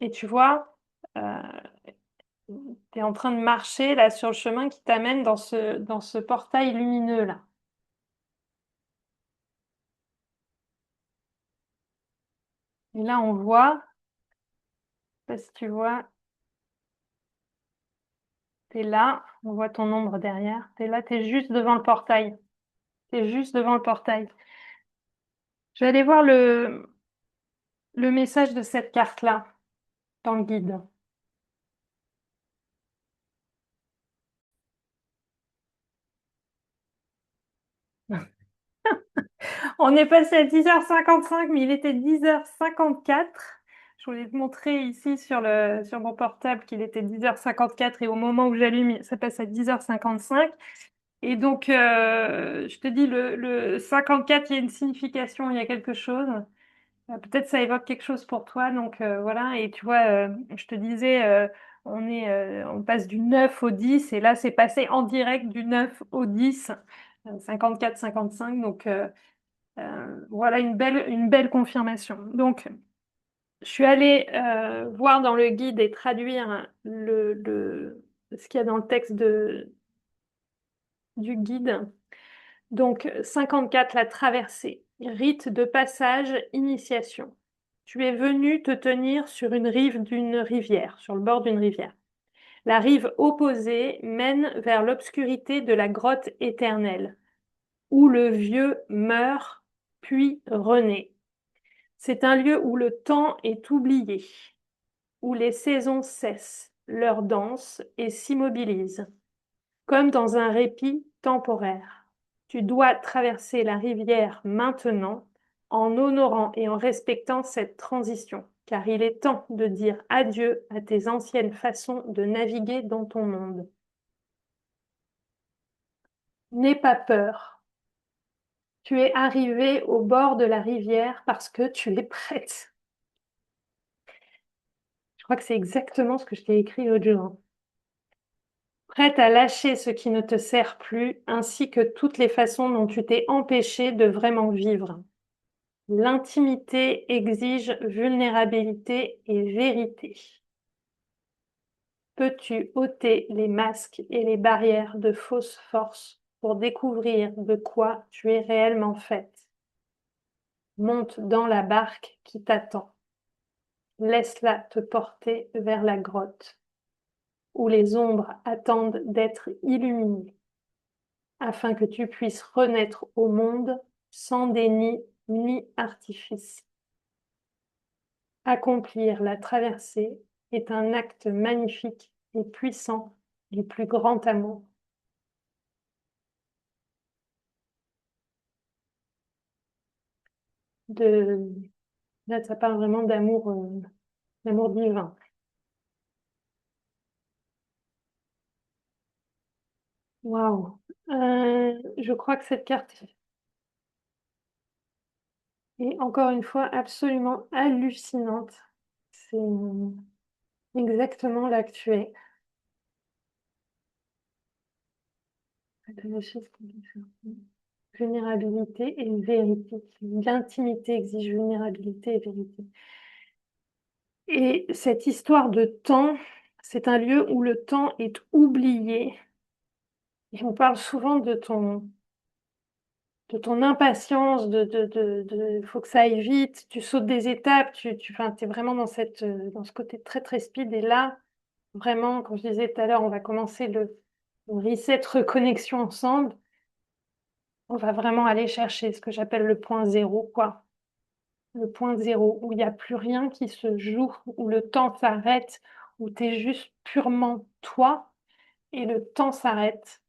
Et tu vois, tu es en train de marcher là sur le chemin qui t'amène dans ce portail lumineux là. Et là, on voit, je sais pas si tu vois, tu es là, on voit ton ombre derrière. Tu es là, tu es juste devant le portail. Tu es juste devant le portail. Je vais aller voir le message de cette carte-là dans le guide. On est passé à 10h55, mais il était 10h54. Je voulais te montrer ici sur mon portable qu'il était 10h54 et au moment où j'allume, ça passe à 10h55. Et donc, je te dis, le 54, il y a une signification, il y a quelque chose. Peut-être ça évoque quelque chose pour toi. Donc voilà, et tu vois, je te disais, On passe du 9 au 10 et là, c'est passé en direct du 9 au 10, 54-55. Donc, voilà une belle confirmation. Donc, je suis allée voir dans le guide et traduire ce qu'il y a dans le texte du guide. Donc, 54, la traversée. Rite de passage, initiation. Tu es venu te tenir sur une rive d'une rivière, sur le bord d'une rivière. La rive opposée mène vers l'obscurité de la grotte éternelle, où le vieux meurt, puis renaît. C'est un lieu où le temps est oublié, où les saisons cessent leur danse et s'immobilisent, comme dans un répit temporaire. Tu dois traverser la rivière maintenant en honorant et en respectant cette transition, car il est temps de dire adieu à tes anciennes façons de naviguer dans ton monde. N'aie pas peur. Tu es arrivé au bord de la rivière parce que tu es prête. Je crois que c'est exactement ce que je t'ai écrit l'autre jour. Prête à lâcher ce qui ne te sert plus, ainsi que toutes les façons dont tu t'es empêché de vraiment vivre. L'intimité exige vulnérabilité et vérité. Peux-tu ôter les masques et les barrières de fausse force pour découvrir de quoi tu es réellement faite? Monte dans la barque qui t'attend. Laisse-la te porter vers la grotte, où les ombres attendent d'être illuminées, afin que tu puisses renaître au monde sans déni ni artifice. Accomplir la traversée est un acte magnifique et puissant du plus grand amour. De... Là, ça parle vraiment d'amour divin. Waouh! Je crois que cette carte est encore une fois absolument hallucinante. C'est exactement là que tu es. Vulnérabilité et vérité. L'intimité exige vulnérabilité et vérité. Et cette histoire de temps, c'est un lieu où le temps est oublié. Et on parle souvent de ton impatience, faut que ça aille vite, tu sautes des étapes, enfin, es vraiment dans ce côté très très speed. Et là, vraiment, comme je disais tout à l'heure, on va commencer le reset reconnexion ensemble. On va vraiment aller chercher ce que j'appelle le point zéro, quoi. Le point zéro, où il n'y a plus rien qui se joue, où le temps s'arrête, où tu es juste purement toi, et le temps s'arrête.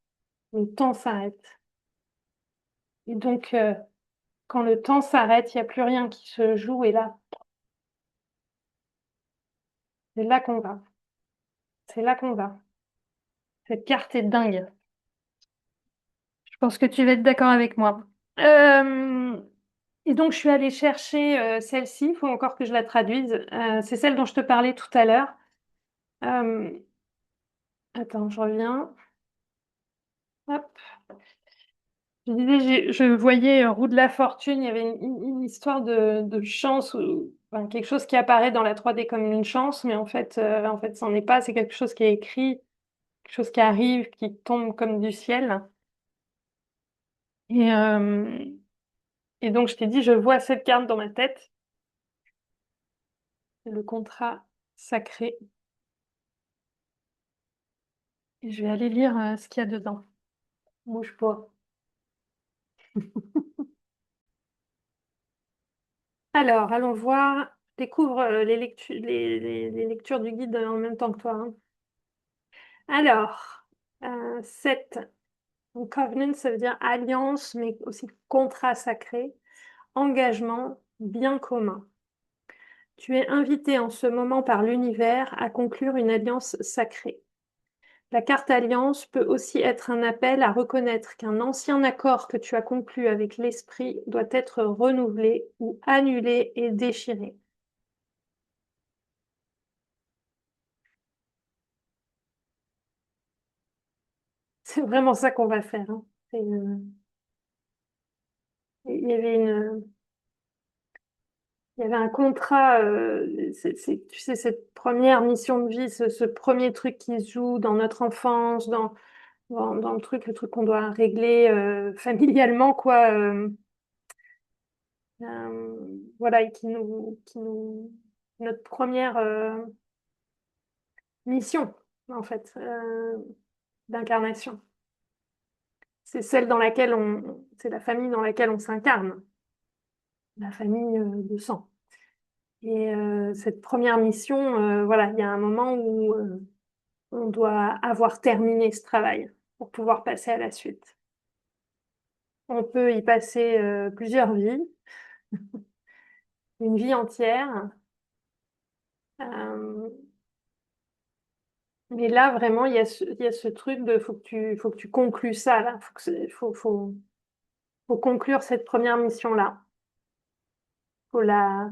Le temps s'arrête. Et donc, quand le temps s'arrête, il n'y a plus rien qui se joue, et là, c'est là qu'on va. C'est là qu'on va. Cette carte est dingue. Je pense que tu vas être d'accord avec moi. Euh, Et donc, je suis allée chercher celle-ci. Il faut encore que je la traduise. C'est celle dont je te parlais tout à l'heure. Euh, Attends, je reviens. Hop. Je disais, je voyais Roue de la Fortune. Il y avait une histoire de chance, enfin, quelque chose qui apparaît dans la 3D comme une chance, mais en fait, c'en est pas. C'est quelque chose qui est écrit, quelque chose qui arrive, qui tombe comme du ciel. Et, euh, et donc, je t'ai dit, je vois cette carte dans ma tête. C'est le contrat sacré. Et je vais aller lire ce qu'il y a dedans. Bouge pas. Alors, allons voir. Je découvre les lectures du guide en même temps que toi, hein. Alors, 7. Donc, covenant, ça veut dire alliance, mais aussi contrat sacré, engagement, bien commun. Tu es invité en ce moment par l'univers à conclure une alliance sacrée. La carte alliance peut aussi être un appel à reconnaître qu'un ancien accord que tu as conclu avec l'esprit doit être renouvelé ou annulé et déchiré. c'est vraiment ça qu'on va faire, hein. Il y avait il y avait un contrat, tu sais, cette première mission de vie, ce premier truc qui se joue dans notre enfance, dans le truc qu'on doit régler familialement, quoi. Voilà, et notre première mission, en fait, d'incarnation. C'est celle dans laquelle c'est la famille dans laquelle on s'incarne, la famille de sang. Et cette première mission, voilà, il y a un moment où on doit avoir terminé ce travail pour pouvoir passer à la suite. On peut y passer plusieurs vies, une vie entière. Euh, mais là, vraiment, il y a ce truc de faut que tu conclues ça, là. Faut conclure cette première mission-là. Faut la,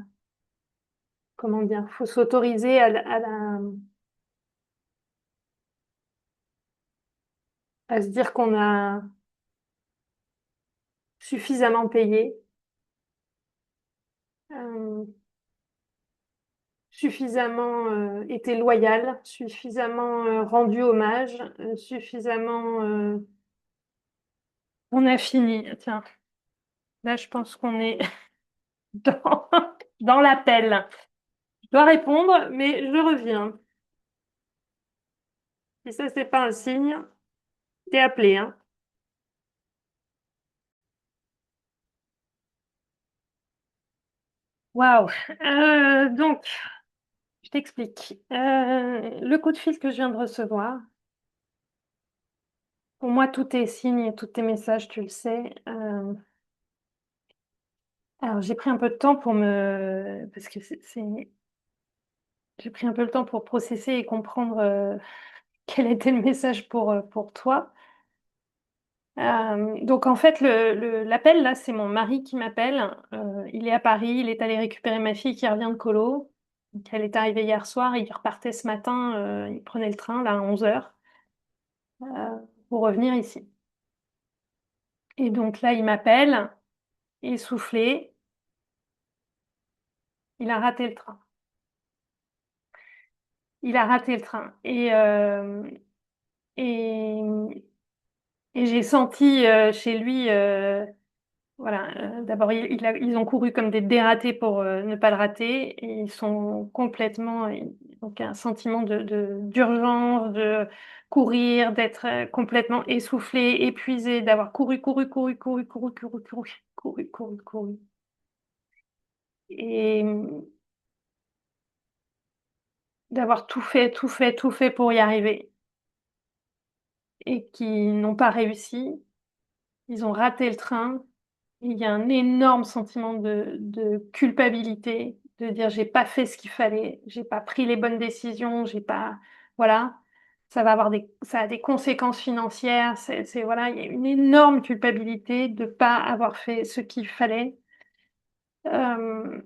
comment dire, faut s'autoriser à se dire qu'on a suffisamment payé, euh, suffisamment été loyal, suffisamment rendu hommage, suffisamment... On a fini. Tiens, là, je pense qu'on est dans, dans l'appel. Je dois répondre, mais je reviens. Si ça, c'est pas un signe, t'es appelé, hein. Waouh. Donc, je t'explique. Le coup de fil que je viens de recevoir, pour moi, tout est signe, tous tes messages, tu le sais. Alors, j'ai pris un peu de temps pour me... Parce que j'ai pris un peu le temps pour processer et comprendre quel était le message pour toi. Donc, en fait, l'appel, là, c'est mon mari qui m'appelle. Il est à Paris, il est allé récupérer ma fille qui revient de colo. Donc, elle est arrivée hier soir, il repartait ce matin, il prenait le train, là, à 11 h pour revenir ici. Et donc là, il m'appelle, essoufflé, il a raté le train. Il a raté le train. Et, et j'ai senti chez lui, voilà, d'abord, ils ont couru comme des dératés pour ne pas le rater. Et ils sont complètement, donc un sentiment d'urgence, de courir, d'être complètement essoufflé, épuisé, d'avoir couru, couru, couru, couru, couru, couru, couru, couru, couru, couru. Et d'avoir tout fait, tout fait, tout fait pour y arriver et qui n'ont pas réussi. Ils ont raté le train. Il y a un énorme sentiment de culpabilité, de dire j'ai pas fait ce qu'il fallait, j'ai pas pris les bonnes décisions, j'ai pas, voilà, ça a des conséquences financières. Voilà, il y a une énorme culpabilité de pas avoir fait ce qu'il fallait euh,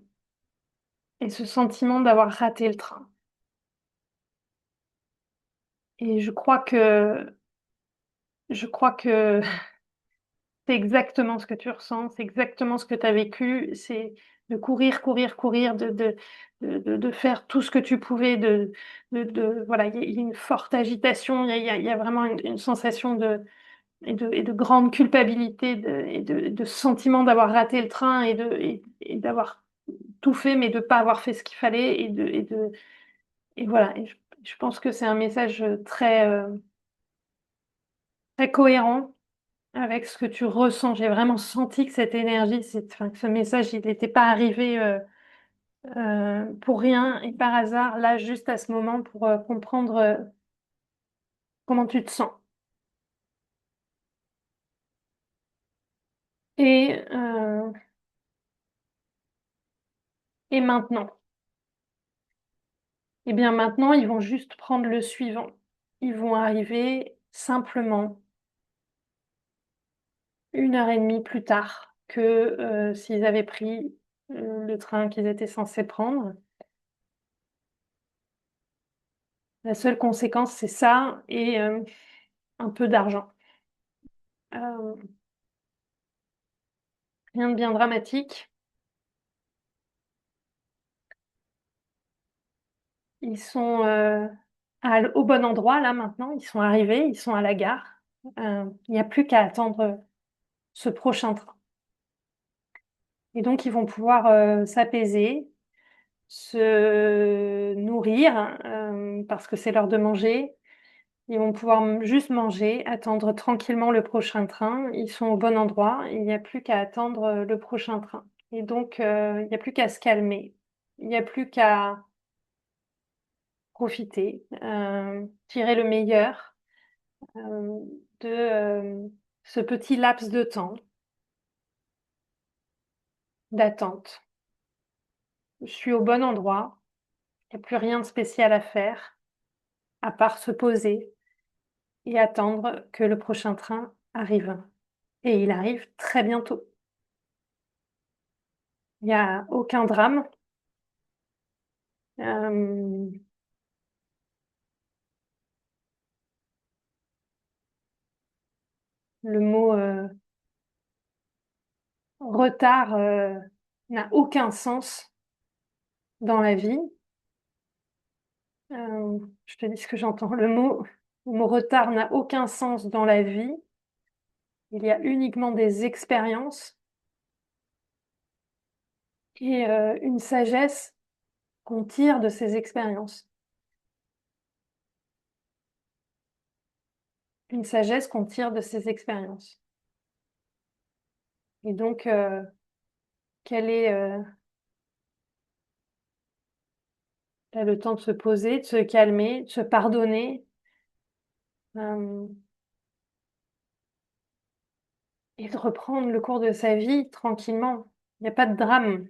et ce sentiment d'avoir raté le train. Et je crois que c'est exactement ce que tu ressens, c'est exactement ce que tu as vécu, c'est de courir, courir, courir, de faire tout ce que tu pouvais, voilà, il y a une forte agitation, il y a vraiment une sensation et de grande culpabilité de sentiment d'avoir raté le train et d'avoir tout fait, mais de ne pas avoir fait ce qu'il fallait et voilà. Je pense que c'est un message très cohérent avec ce que tu ressens. J'ai vraiment senti que cette énergie, enfin, que ce message, il n'était pas arrivé pour rien et par hasard, là, juste à ce moment, pour comprendre comment tu te sens. Et, euh, et maintenant? Eh bien, maintenant, ils vont juste prendre le suivant. Ils vont arriver simplement 1 h 30 plus tard que s'ils avaient pris le train qu'ils étaient censés prendre. La seule conséquence, c'est ça et un peu d'argent. Hem, Rien de bien dramatique. Ils sont, au bon endroit là maintenant, ils sont arrivés, ils sont à la gare. Il n'y a plus qu'à attendre ce prochain train et donc ils vont pouvoir, s'apaiser, se nourrir, parce que c'est l'heure de manger. Ils vont pouvoir juste manger, attendre tranquillement le prochain train. Ils sont au bon endroit, il n'y a plus qu'à attendre, le prochain train et donc il n'y a plus qu'à se calmer. Il n'y a plus qu'à profiter, tirer le meilleur, de, ce petit laps de temps d'attente. Je suis au bon endroit, il n'y a plus rien de spécial à faire, à part se poser et attendre que le prochain train arrive et il arrive très bientôt. Il y a aucun drame, hem, le mot, retard, n'a aucun sens dans la vie. Je te dis ce que j'entends. Le mot retard n'a aucun sens dans la vie. Il y a uniquement des expériences et une sagesse qu'on tire de ces expériences. Une sagesse qu'on tire de ces expériences et donc quel est, là, le temps de se poser, de se calmer, de se pardonner, hem et de reprendre le cours de sa vie tranquillement. Il y a pas de drame.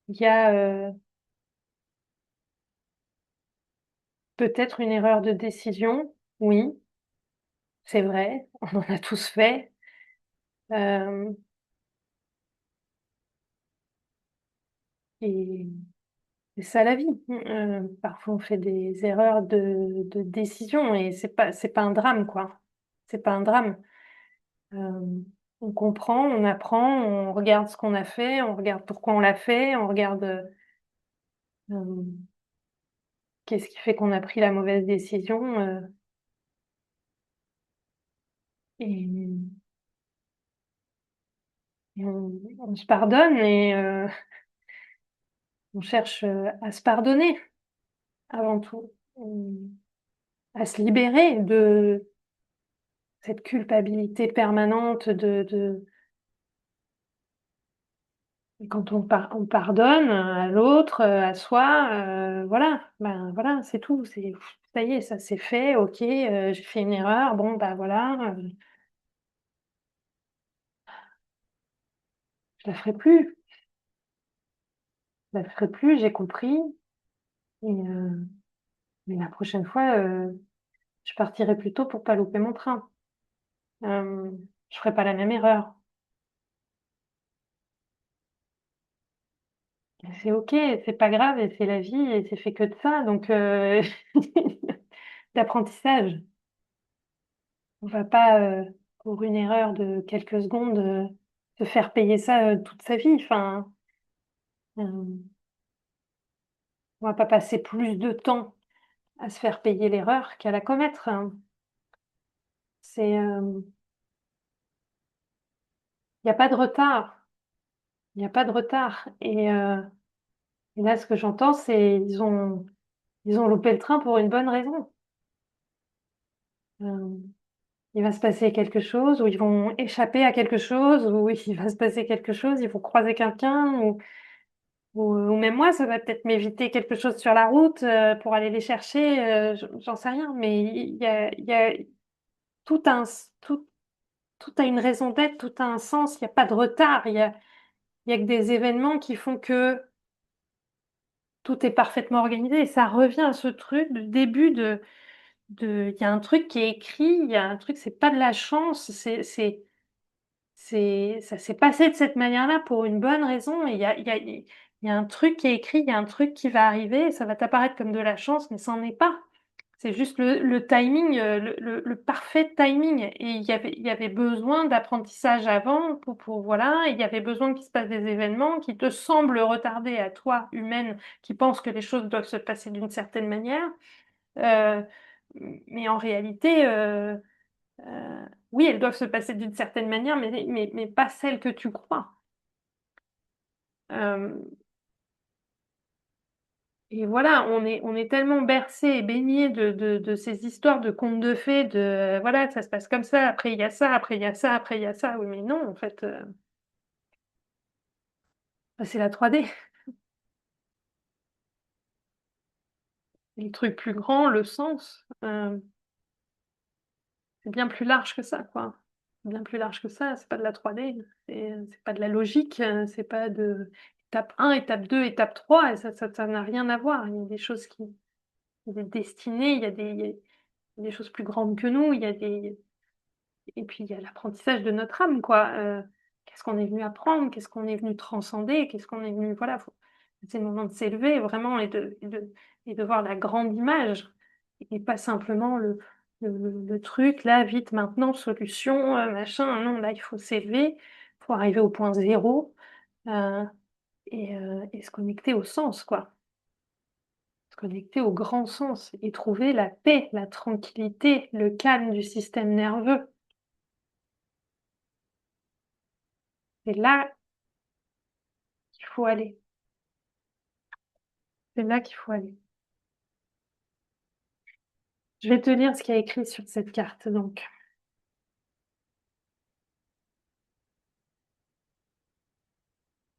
Il y a, peut-être une erreur de décision, oui, c'est vrai, on en a tous fait, hem et c'est ça la vie. Parfois on fait des erreurs de décision et c'est pas un drame, quoi. C'est pas un drame. On comprend, on apprend, on regarde ce qu'on a fait, on regarde pourquoi on l'a fait, on regarde, hem, qu'est-ce qui fait qu'on a pris la mauvaise décision, et on se pardonne et on cherche, à se pardonner avant tout, à se libérer de cette culpabilité permanente de et quand on pardonne à l'autre, à soi, voilà, ben, voilà, c'est tout, ça y est, ça c'est fait, OK, j'ai fait une erreur, bon, bah, voilà, je la ferai plus, je la ferai plus, j'ai compris et mais la prochaine fois, je partirai plus tôt pour pas louper mon train. Je ferai pas la même erreur et c'est OK, c'est pas grave et c'est la vie et c'est fait que de ça donc d'apprentissage. On va pas, pour une erreur de quelques secondes, se faire payer ça, toute sa vie. Enfin, hem, on va pas passer plus de temps à se faire payer l'erreur qu'à la commettre, hein. C'est, il y a pas de retard, il y a pas de retard et là, ce que j'entends, c'est ils ont loupé le train pour une bonne raison. Hem, il va se passer quelque chose ou ils vont échapper à quelque chose ou il va se passer quelque chose, ils vont croiser quelqu'un ou même moi, ça va peut-être m'éviter quelque chose sur la route, pour aller les chercher, j'en sais rien, mais il y a tout a un s tout a une raison d'être, tout a un sens, il y a pas de retard, il y a que des événements qui font que tout est parfaitement organisé et ça revient à ce truc du début il y a un truc qui est écrit, il y a un truc, c'est pas de la chance, ça s'est passé de cette manière-là pour une bonne raison et il y a il y a un truc qui est écrit, il y a un truc qui va arriver, et ça va t'apparaître comme de la chance, mais ça n'en est pas. C'est juste le timing, le parfait timing. Et il y avait besoin d'apprentissage avant voilà, il y avait besoin qu'il se passe des événements qui te semblent retardés à toi, humaine, qui pense que les choses doivent se passer d'une certaine manière. Euh, mais en réalité, oui, elles doivent se passer d'une certaine manière, mais pas celle que tu crois. Euh, Et voilà, on est tellement bercé et baigné de ces histoires de contes de fées, voilà, ça se passe comme ça, après il y a ça, après il y a ça, après il y a ça. Oui, mais non, en fait, bah, c'est la 3D. Le truc plus grand, le sens, c'est bien plus large que ça, quoi. Bien plus large que ça, c'est pas de la 3D, c'est pas de la logique, c'est pas de étape 1, étape 2, étape 3, et ça n'a rien à voir. Il y a des choses il y a des destinées, il y a des choses plus grandes que nous, il y a des. Et puis, il y a l'apprentissage de notre âme, quoi. Qu'est-ce qu'on est venu apprendre? Qu'est-ce qu'on est venu transcender? Qu'est-ce qu'on est venu... Voilà, c'est le moment de s'élever, vraiment, et de voir la grande image. Et pas simplement le truc, là, vite, maintenant, solution, machin. Non, là, il faut s'élever, il faut arriver au point zéro, euh, et se connecter au sens, quoi. Se connecter au grand sens et trouver la paix, la tranquillité, le calme du système nerveux. C'est là qu'il faut aller. C'est là qu'il faut aller. Je vais te lire ce qu'il y a écrit sur cette carte, donc.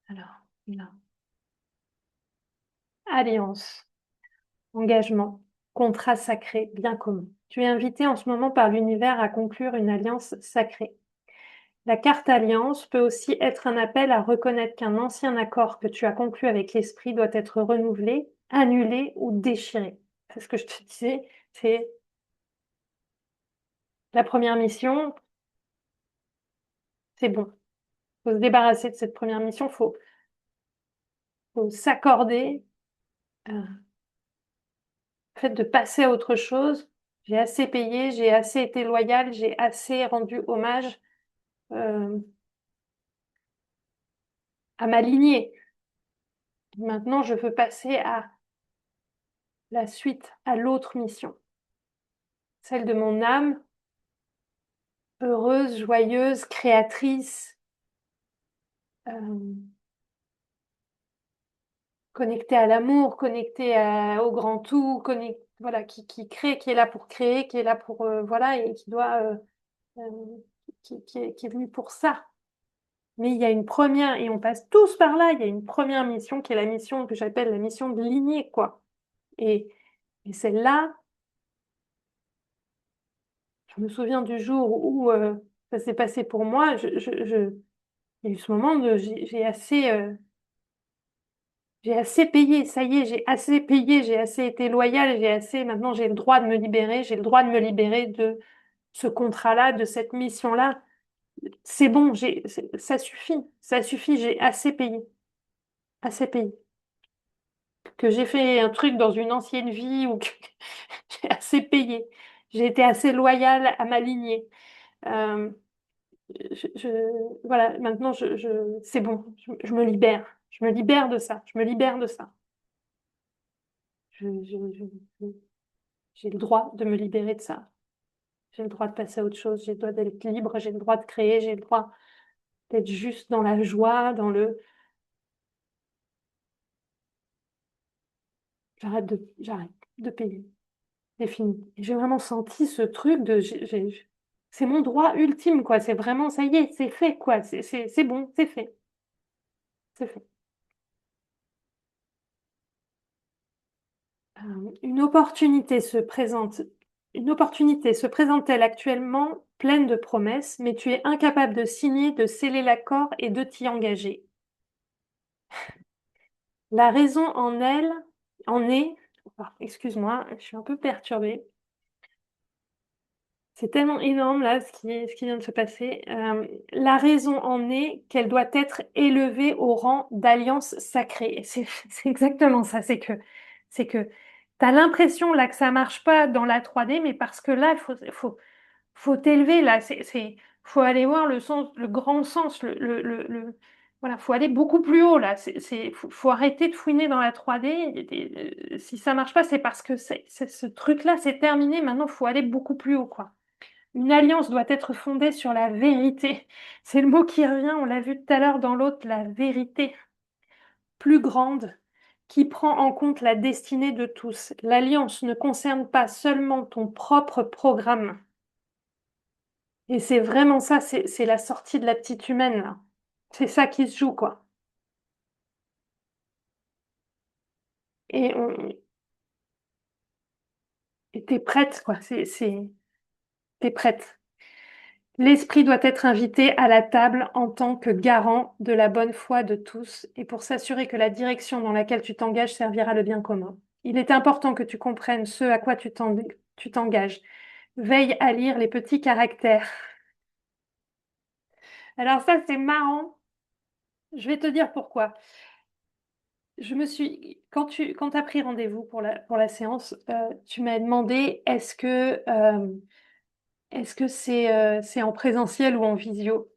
Alors, là. Alliance, engagement, contrat sacré, bien commun. Tu es invité en ce moment par l'univers à conclure une alliance sacrée. La carte alliance peut aussi être un appel à reconnaître qu'un ancien accord que tu as conclu avec l'esprit doit être renouvelé, annulé ou déchiré. C'est ce que je te disais, c'est la première mission, c'est bon. Il faut se débarrasser de cette première mission, faut s'accorder. Le fait de passer à autre chose, j'ai assez payé, j'ai assez été loyale, j'ai assez rendu hommage euh, à ma lignée. Maintenant, je veux passer à la suite, à l'autre mission, celle de mon âme, heureuse, joyeuse, créatrice, euh, connectée à l'amour, au grand tout, voilà, qui crée, qui est là pour créer, qui est là pour, voilà, et qui doit, euh, qui est venu pour ça. Mais il y a une première, et on passe tous par là, il y a une première mission qui est la mission que j'appelle la mission de lignée, quoi. Et, et celle-là, je me souviens du jour où ça s'est passé pour moi, il y a eu ce moment de j'ai assez payé, ça y est, j'ai assez payé, j'ai assez été loyale, maintenant j'ai le droit de me libérer, j'ai le droit de me libérer de ce contrat-là, de cette mission-là. C'est bon, ça suffit, j'ai assez payé. Que j'ai fait un truc dans une ancienne vie ou que j'ai assez payé. J'ai été assez loyale à ma lignée. Euh, voilà, maintenant, c'est bon, je me libère. Je me libère de ça. Je me libère de ça. Je- je- je- j'ai le droit de me libérer de ça. J'ai le droit de passer à autre chose. J'ai le droit d'être libre. J'ai le droit de créer. J'ai le droit d'être juste dans la joie, j'arrête de payer. C'est fini. Et j'ai vraiment senti ce truc de, c'est mon droit ultime, quoi. C'est vraiment, ça y est, c'est fait, quoi. C'est bon, c'est fait. C'est fait. Une opportunité se présente. Une opportunité se présente-t-elle actuellement pleine de promesses, mais tu es incapable de signer, de sceller l'accord et de t'y engager. La raison en est, excuse-moi, je suis un peu perturbée. C'est tellement énorme là ce qui vient de se passer. La raison en est qu'elle doit être élevée au rang d'alliance sacrée. Et c'est exactement ça. C'est que tu as l'impression là que ça marche pas dans la 3D, mais parce que là, faut t'élever là. Faut aller voir le sens, le grand sens, voilà, faut aller beaucoup plus haut là. Faut arrêter de fouiner dans la 3D. Si ça marche pas, c'est parce que ce truc-là, c'est terminé. Maintenant, faut aller beaucoup plus haut, quoi. Une alliance doit être fondée sur la vérité. C'est le mot qui revient, on l'a vu tout à l'heure dans l'autre, la vérité plus grande qui prend en compte la destinée de tous. L'alliance ne concerne pas seulement ton propre programme. Et c'est vraiment ça, c'est la sortie de la petite humaine, là. C'est ça qui se joue, quoi. Et et t'es prête, quoi. T'es prête. L'esprit doit être invité à la table en tant que garant de la bonne foi de tous et pour s'assurer que la direction dans laquelle tu t'engages servira le bien commun. Il est important que tu comprennes ce à quoi tu t'engages. Veille à lire les petits caractères. Alors ça, c'est marrant. Je vais te dire pourquoi. Quand t'as pris rendez-vous pour la séance, tu m'as demandé est-ce que c'est en présentiel ou en visio?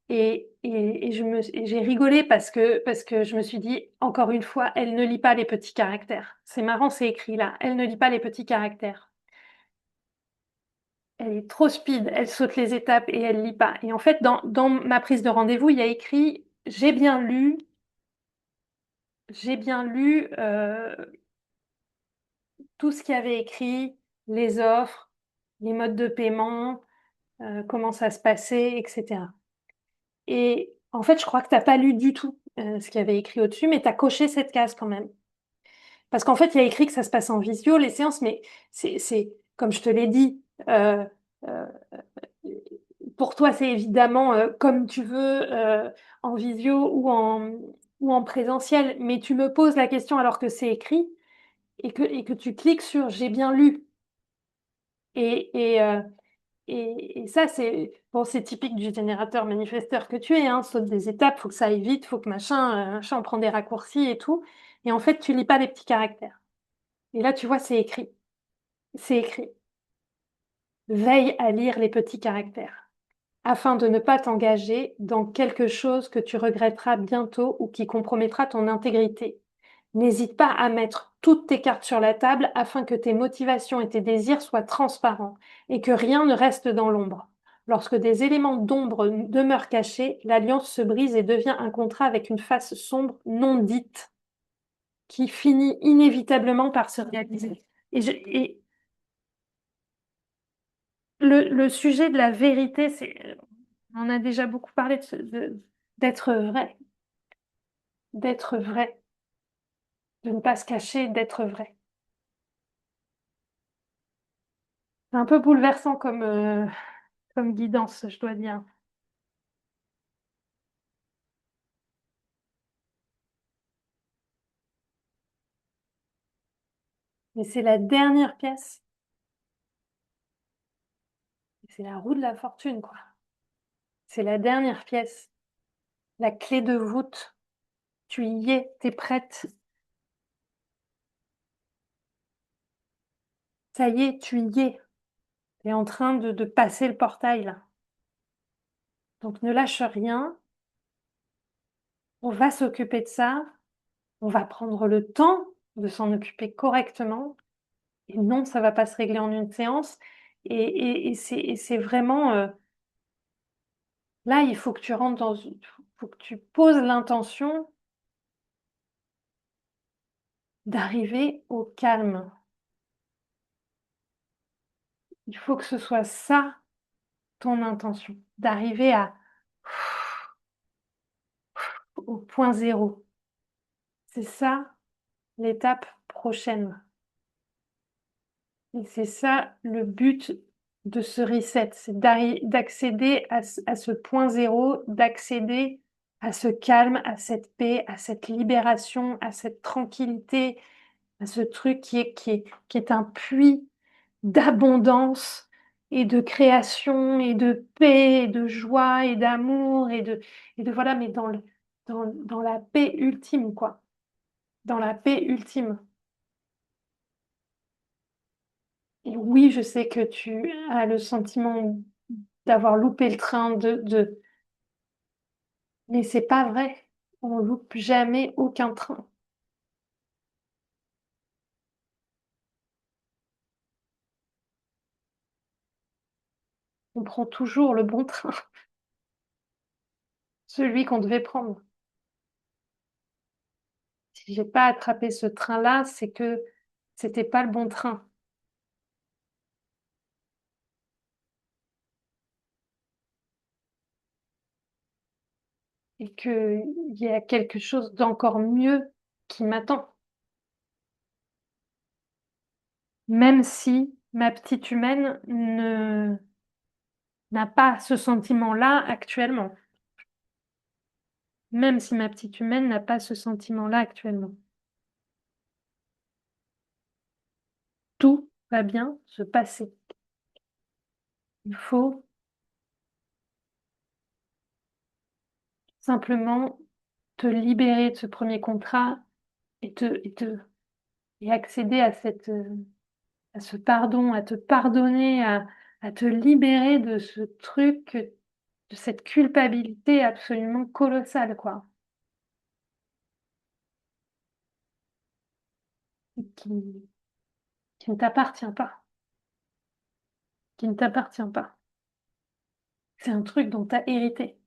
Et et j'ai rigolé parce que je me suis dit, encore une fois, elle ne lit pas les petits caractères. C'est marrant, c'est écrit là. Elle ne lit pas les petits caractères. Elle est trop speed, elle saute les étapes et elle lit pas. Et en fait, dans ma prise de rendez-vous, il y a écrit, j'ai bien lu tout ce qu'il y avait écrit, les offres, les modes de paiement, comment ça se passait, etc. Et en fait, je crois que tu n'as pas lu du tout ce qu'il y avait écrit au-dessus, mais tu as coché cette case quand même. Parce qu'en fait, il y a écrit que ça se passe en visio, les séances, mais comme je te l'ai dit, euh, euh, pour toi, c'est évidemment comme tu veux, en visio ou en présentiel, mais tu me poses la question alors que c'est écrit et que tu cliques sur j'ai bien lu. Et, et, euh, et ça, c'est typique du générateur manifesteur que tu es, hein, saute des étapes, faut que ça aille vite, faut que machin, on prend des raccourcis et tout. Et en fait, tu lis pas les petits caractères. Et là, tu vois, c'est écrit. C'est écrit. Veille à lire les petits caractères, afin de ne pas t'engager dans quelque chose que tu regretteras bientôt ou qui compromettra ton intégrité. N'hésite pas à mettre toutes tes cartes sur la table afin que tes motivations et tes désirs soient transparents et que rien ne reste dans l'ombre. Lorsque des éléments d'ombre demeurent cachés, l'alliance se brise et devient un contrat avec une face sombre non dite qui finit inévitablement par se réaliser. Et le sujet de la vérité, on en a déjà beaucoup parlé d'être vrai, d'être vrai, de ne pas se cacher, d'être vrai. C'est un peu bouleversant comme guidance, je dois dire. Mais c'est la dernière pièce. C'est la roue de la fortune, quoi. C'est la dernière pièce. La clé de voûte. Tu y es, t'es prête. Ça y est, tu y es. T'es en train de passer le portail, là. Donc ne lâche rien. On va s'occuper de ça. On va prendre le temps de s'en occuper correctement. Et non, ça va pas se régler en une séance. Et c'est vraiment là, il faut que tu rentres faut que tu poses l'intention d'arriver au calme. Il faut que ce soit ça ton intention, d'arriver au point zéro. C'est ça l'étape prochaine. Et c'est ça le but de ce reset, c'est d'accéder à ce point zéro, d'accéder à ce calme, à cette paix, à cette libération, à cette tranquillité, à ce truc qui est un puits d'abondance et de création et de paix et de joie et d'amour et de voilà, mais dans la paix ultime, quoi. Dans la paix ultime. Et oui, je sais que tu as le sentiment d'avoir loupé le train mais c'est pas vrai. On loupe jamais aucun train. On prend toujours le bon train, celui qu'on devait prendre. Si j'ai pas attrapé ce train-là, c'est que c'était pas le bon train et qu'il y a quelque chose d'encore mieux qui m'attend. Même si ma petite humaine ne n'a pas ce sentiment-là actuellement. Même si ma petite humaine n'a pas ce sentiment-là actuellement. Tout va bien se passer. Il faut simplement te libérer de ce premier contrat et accéder à à ce pardon, à te pardonner, à te libérer de ce truc, de cette culpabilité absolument colossale, quoi, qui, qui ne t'appartient pas, qui ne t'appartient pas. C'est un truc dont tu as hérité.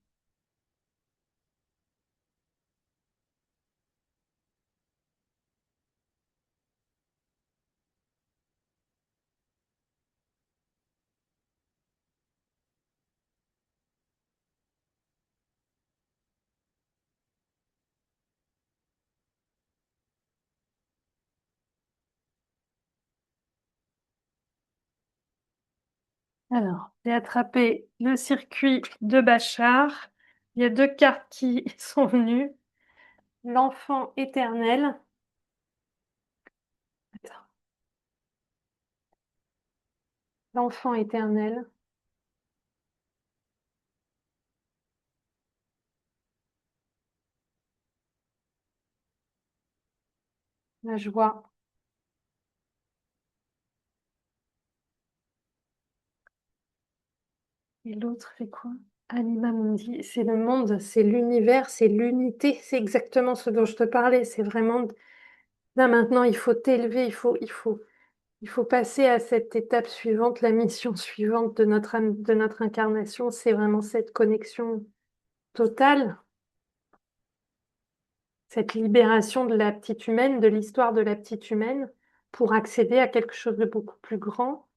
Alors, j'ai attrapé le circuit de Bachar. Il y a deux cartes qui sont venues. L'enfant éternel. Attends. L'enfant éternel. La joie. Et l'autre fait quoi? Anima Mundi. C'est le monde, c'est l'univers, c'est l'unité. C'est exactement ce dont je te parlais. C'est vraiment... Là, maintenant, il faut t'élever, il faut passer à cette étape suivante, la mission suivante de de notre incarnation. C'est vraiment cette connexion totale, cette libération de la petite humaine, de l'histoire de la petite humaine, pour accéder à quelque chose de beaucoup plus grand,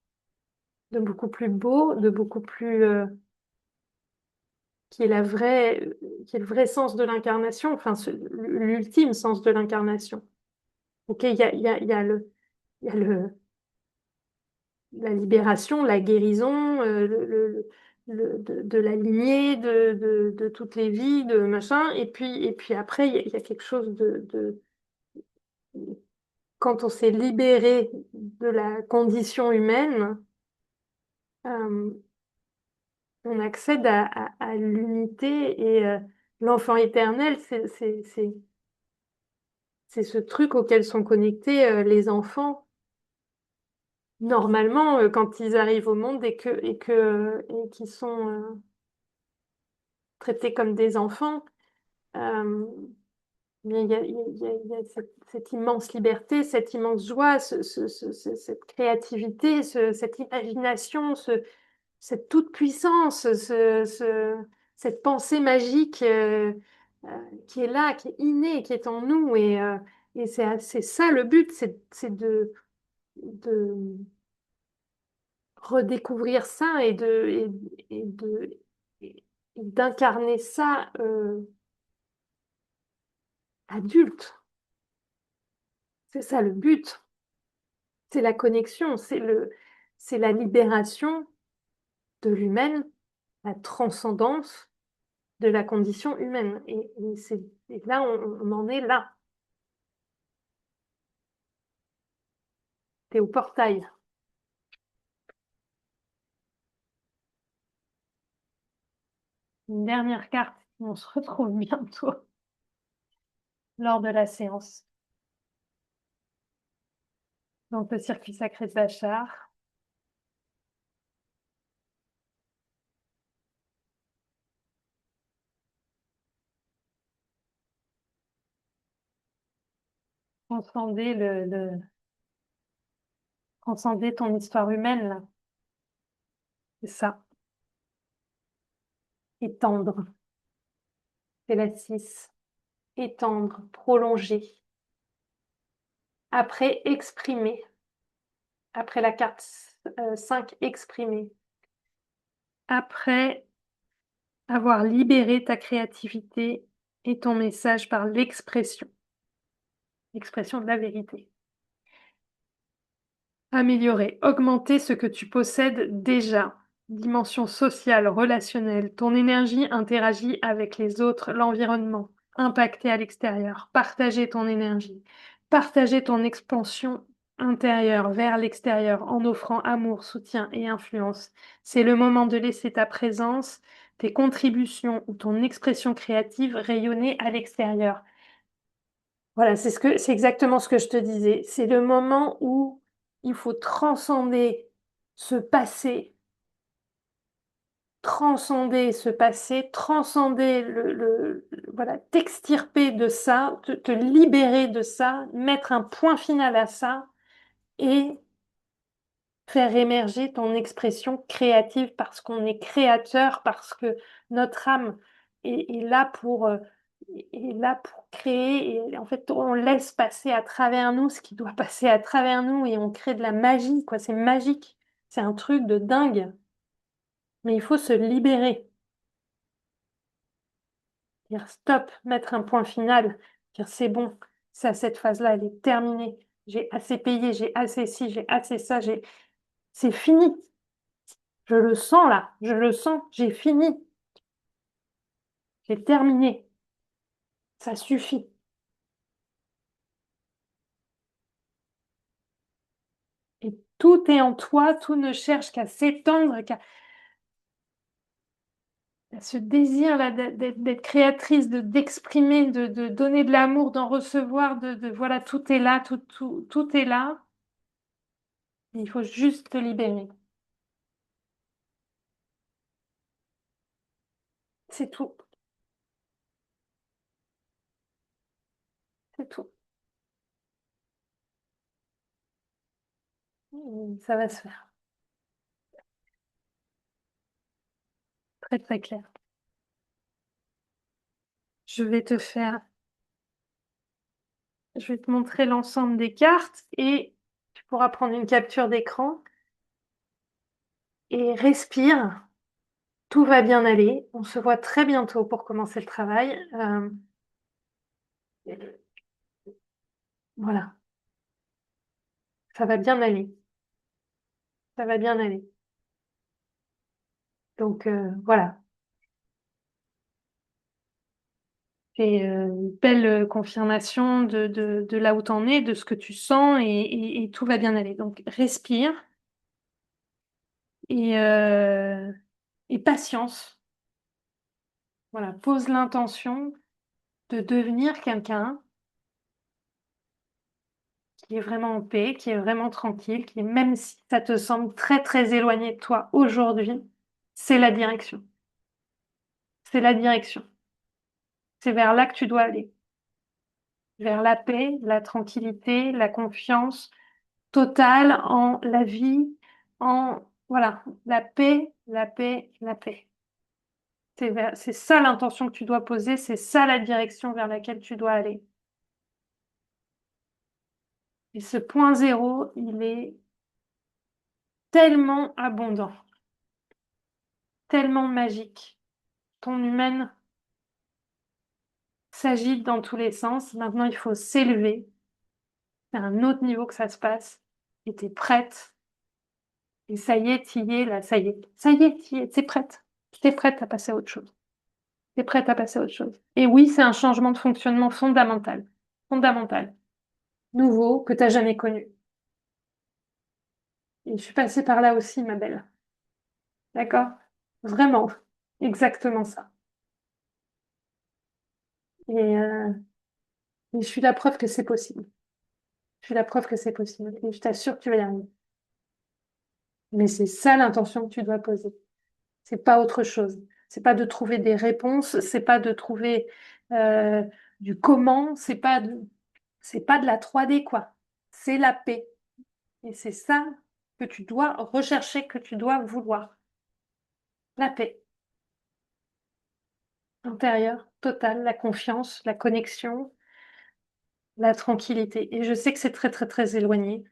de beaucoup plus beau, de beaucoup plus... qui est qui est le vrai sens de l'incarnation, enfin, l'ultime sens de l'incarnation. Ok, il y a il y a la libération, la guérison, de la lignée, de toutes les vies, de machin. Et puis après, il y a quelque chose quand on s'est libéré de la condition humaine, euh, on accède à l'unité et l'enfant éternel, c'est ce truc auquel sont connectés les enfants normalement quand ils arrivent au monde et qui sont traités comme des enfants. euh, mais il y a cette immense liberté, cette immense joie, cette créativité, cette imagination, cette toute-puissance, cette pensée magique euh, qui est là, qui est innée, qui est en nous. Et c'est ça le but, c'est de redécouvrir ça et et d'incarner ça adulte. C'est ça le but. C'est la connexion, c'est la libération de l'humaine, la transcendance de la condition humaine. Et là, on en est là. T'es au portail. une dernière carte. On se retrouve bientôt lors de la séance. Donc, le circuit sacré de Bachar. Transcender transcender ton histoire humaine, là. C'est ça. Étendre. C'est la 6. Étendre, prolonger. Après, exprimer. Après la carte 5, exprimer. Après avoir libéré ta créativité et ton message par l'expression. L'expression de la vérité. Améliorer, augmenter ce que tu possèdes déjà. Dimension sociale, relationnelle. Ton énergie interagit avec les autres, l'environnement. Impacter à l'extérieur. Partager ton énergie. Partager ton expansion intérieure vers l'extérieur en offrant amour, soutien et influence. C'est le moment de laisser ta présence, tes contributions ou ton expression créative rayonner à l'extérieur. Voilà, c'est exactement ce que je te disais. C'est le moment où il faut transcender ce passé, transcender voilà, t'extirper de ça, te libérer de ça, mettre un point final à ça et faire émerger ton expression créative parce qu'on est créateur, parce que notre âme est là est là pour créer et en fait on laisse passer à travers nous ce qui doit passer à travers nous et on crée de la magie, quoi. C'est magique, c'est un truc de dingue, mais il faut se libérer, dire stop, mettre un point final, dire c'est bon, c'est à cette phase-là, elle est terminée, j'ai assez payé, j'ai assez ci, j'ai assez ça, c'est fini. Je le sens là, je le sens, j'ai fini, j'ai terminé, ça suffit. Et tout est en toi, tout ne cherche qu'à s'étendre, à ce désir là d'être créatrice, d'exprimer, de donner de l'amour, d'en recevoir, voilà, tout est là, tout est là. Et il faut juste te libérer. C'est tout, c'est tout. Ça va se faire. Très très clair. Je vais te faire, je vais te montrer l'ensemble des cartes et tu pourras prendre une capture d'écran et respire. Tout va bien aller. On se voit très bientôt pour commencer le travail. Voilà, ça va bien aller. Ça va bien aller. Donc voilà, c'est une belle confirmation de là où tu en es, de ce que tu sens et tout va bien aller. Donc respire et, euh, et patience. Voilà, pose l'intention de devenir quelqu'un qui est vraiment en paix, qui est vraiment tranquille, qui, même si ça te semble très très éloigné de toi aujourd'hui, c'est la direction. C'est la direction. C'est vers là que tu dois aller. Vers la paix, la tranquillité, la confiance totale en la vie, en voilà, la paix, la paix, la paix. C'est ça l'intention que tu dois poser, c'est ça la direction vers laquelle tu dois aller. Et ce point zéro, il est tellement abondant, tellement magique. Ton humaine s'agite dans tous les sens. Maintenant, il faut s'élever. C'est à un autre niveau que ça se passe. Et tu es prête. Et ça y est, tu y es là, ça y est. Ça y est, tu y es, t'es prête. T'es prête à passer à autre chose. T'es prête à passer à autre chose. Et oui, c'est un changement de fonctionnement fondamental. Fondamental. Nouveau, que tu n'as jamais connu. Et je suis passée par là aussi, ma belle. D'accord? Vraiment. Exactement ça. Et je suis la preuve que c'est possible. Je suis la preuve que c'est possible. Et je t'assure que tu vas y arriver. Mais c'est ça l'intention que tu dois poser. C'est pas autre chose. C'est pas de trouver des réponses, c'est pas de trouver euh, du comment, c'est pas de la 3D, quoi. C'est la paix. Et c'est ça que tu dois rechercher, que tu dois vouloir. La paix intérieure, totale, la confiance, la connexion, la tranquillité. Et je sais que c'est très, très, très éloigné,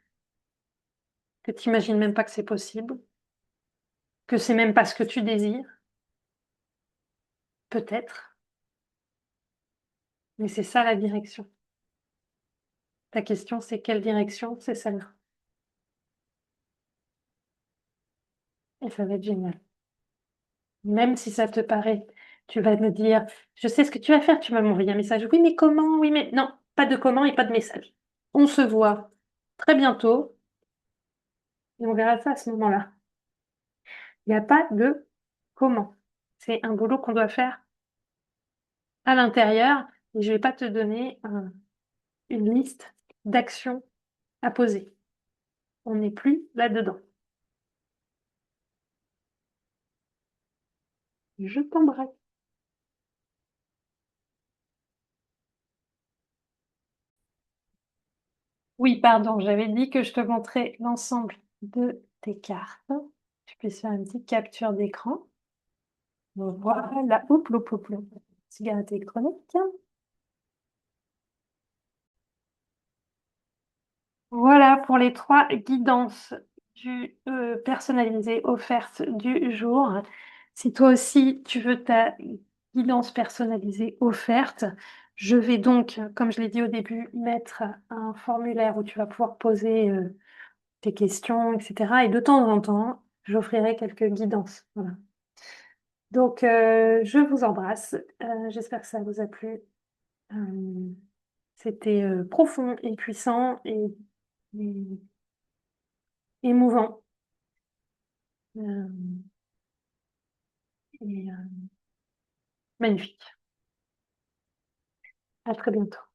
que tu n'imagines même pas que c'est possible, que c'est même pas ce que tu désires, peut-être, mais c'est ça la direction. Ta question, c'est quelle direction? C'est celle-là. Et ça va être génial. Même si ça te paraît, tu vas me dire, je sais ce que tu vas faire, tu vas m'envoyer un message. Oui, mais comment? Oui, mais non, pas de comment et pas de message. On se voit très bientôt et on verra ça à ce moment-là. Il n'y a pas de comment. C'est un boulot qu'on doit faire à l'intérieur et je ne vais pas te donner une liste d'actions à poser. On n'est plus là-dedans. Je t'embrasse. Oui, pardon, j'avais dit que je te montrais l'ensemble de tes cartes. Tu peux faire une petite capture d'écran. Voilà, oups, oups, oups, oups. Cigarette électronique. Voilà pour les 3 guidances personnalisées offertes du jour. Si toi aussi tu veux ta guidance personnalisée offerte, je vais donc, comme je l'ai dit au début, mettre un formulaire où tu vas pouvoir poser tes questions, etc. Et de temps en temps, j'offrirai quelques guidances. Voilà. Donc, je vous embrasse. J'espère que ça vous a plu. Euh, C'était profond et puissant et émouvant. Euh, et magnifique. À très bientôt.